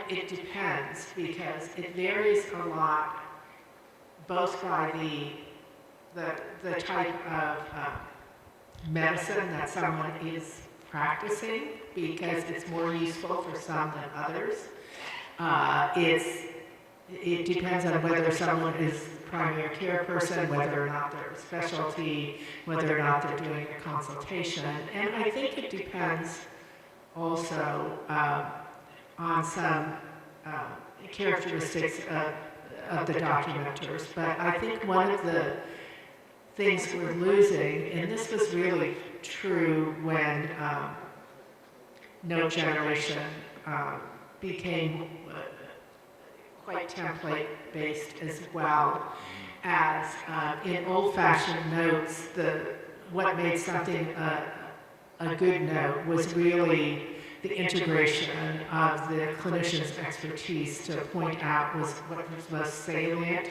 it depends, because it varies a lot, both by the type of medicine that someone is practicing, because it's more useful for some than others. It depends on whether someone is a primary care person, whether or not they're a specialty, whether or not they're doing a consultation. And I think it depends also on some characteristics of the documenters. But I think one of the things we're losing, and this was really true when note generation became quite template-based, as well as in old-fashioned notes, what made something a good note was really the integration of the clinician's expertise to point out what was most salient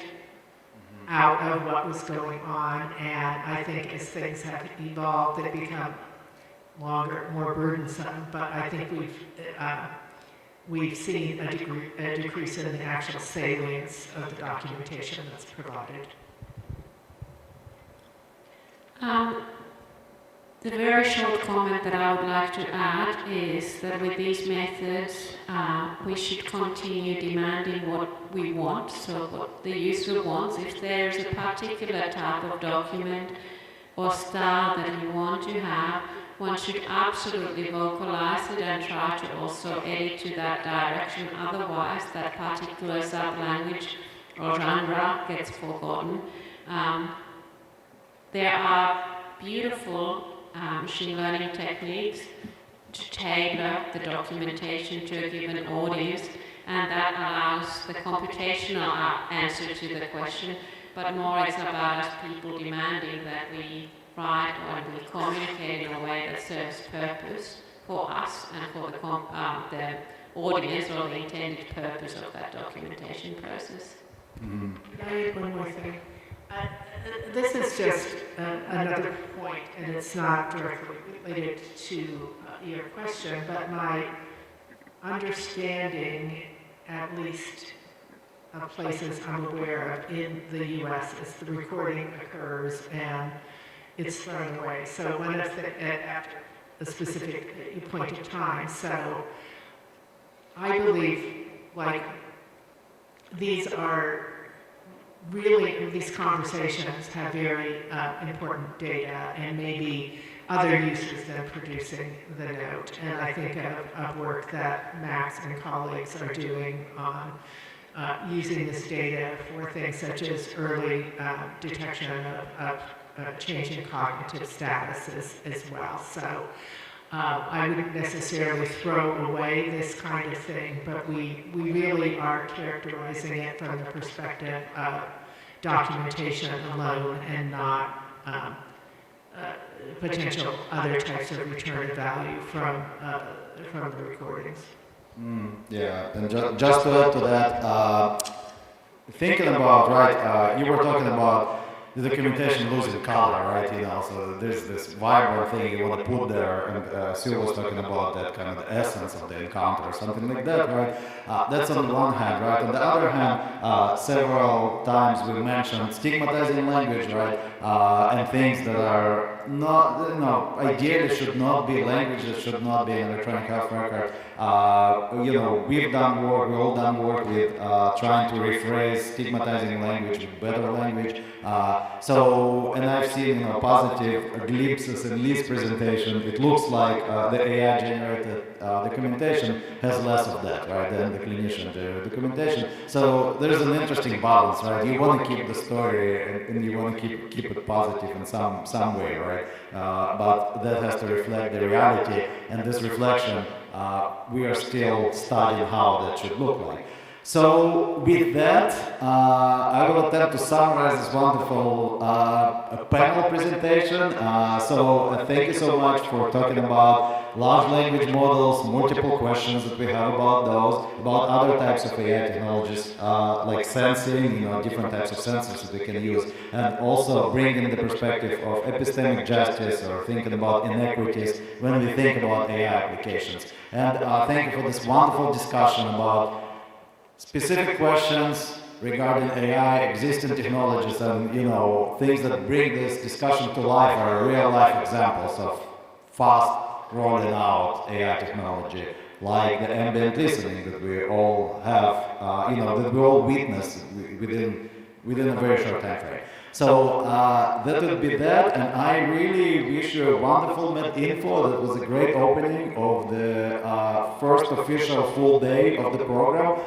out of what was going on. And I think as things have evolved, they become longer, more burdensome. But I think we've seen a decrease in the actual salience of the documentation that's provided. The very short comment that I would like to add is that with these methods, we should continue demanding what we want, so what the user wants. If there's a particular type of document or style that you want to have, one should absolutely vocalize it and try to also edit to that direction. Otherwise, that particular sub-language or genre gets forgotten. There are beautiful machine learning techniques to tailor the documentation to a given audience, and that allows the computational answer to the question, but more it's about us people demanding that we write or we communicate in a way that serves purpose for us and for the audience or the intended purpose of that documentation process. Can I add one more thing? This is just another point, and it's not directly related to your question, but my understanding, at least of places I'm aware of in the U.S., is the recording occurs and it's thrown away. So one of the, after a specific point of time. So I believe, like, these are really, these conversations have very important data and maybe other uses than producing the note. And I think of work that Max and colleagues are doing on using this data for things such as early detection of changing cognitive status as well. So I wouldn't necessarily throw away this kind of thing, but we really are characterizing it from the perspective of documentation alone and not potential other types of return of value from the recordings. Yeah, and just to add to that, thinking about, right, you were talking about the documentation losing color, right, you know, so there's this vibrant thing you want to put there, and Sue was talking about that kind of the essence of the encounter or something like that, right? That's on the one hand, right? On the other hand, several times we mentioned stigmatizing language, right, and things that are not, you know, ideally should not be language, that should not be an electronic health record. You know, we've all done work with trying to rephrase stigmatizing language with better language. So, and I've seen, you know, positive glimpses in Lee's presentation. It looks like the AI-generated documentation has less of that, right, than the clinician-generated documentation. So there's an interesting balance, right? You want to keep the story and you want to keep it positive in some way, right? But that has to reflect the reality, and this reflection, we are still studying how that should look like. So with that, I will attempt to summarize this wonderful panel presentation. So thank you so much for talking about large language models, multiple questions that we have about those, about other types of AI technologies like sensing, you know, different types of sensors that we can use, and also bringing the perspective of epistemic justice or thinking about inequities when we think about AI applications. And thank you for this wonderful discussion about specific questions regarding AI, existing technologies, and, you know, things that bring this discussion to life are real-life examples of fast rolling out AI technology, like the ambient listening that we all have, you know, that we all witness within a very short time frame. So that would be that, and I really wish you a wonderful MedInfo. That was a great opening of the first official full day of the program.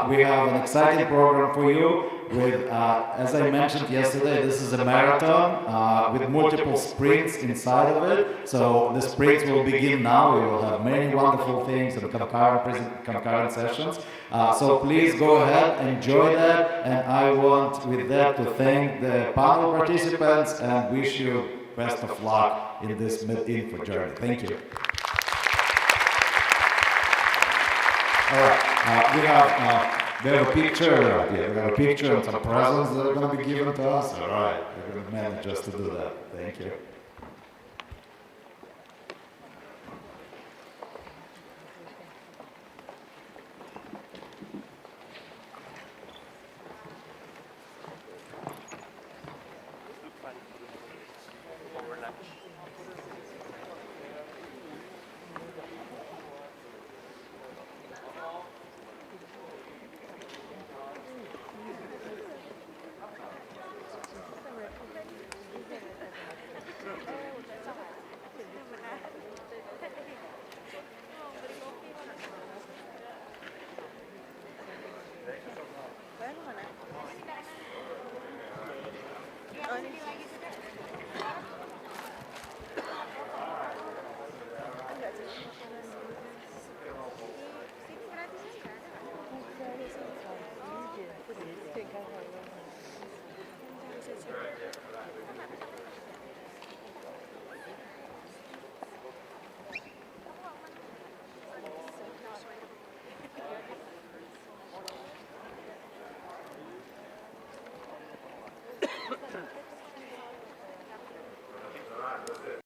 We have an exciting program for you with, as I mentioned yesterday, this is a marathon with multiple sprints inside of it. So the sprints will begin now. We will have many wonderful things and concurrent sessions. So please go ahead, enjoy that, and I want with that to thank the panel participants and wish you best of luck in this MedInfo journey. Thank you. All right, we have a picture. Yeah, we have a picture and some presents that are going to be given to us. All right, we're going to manage just to do that. Thank you.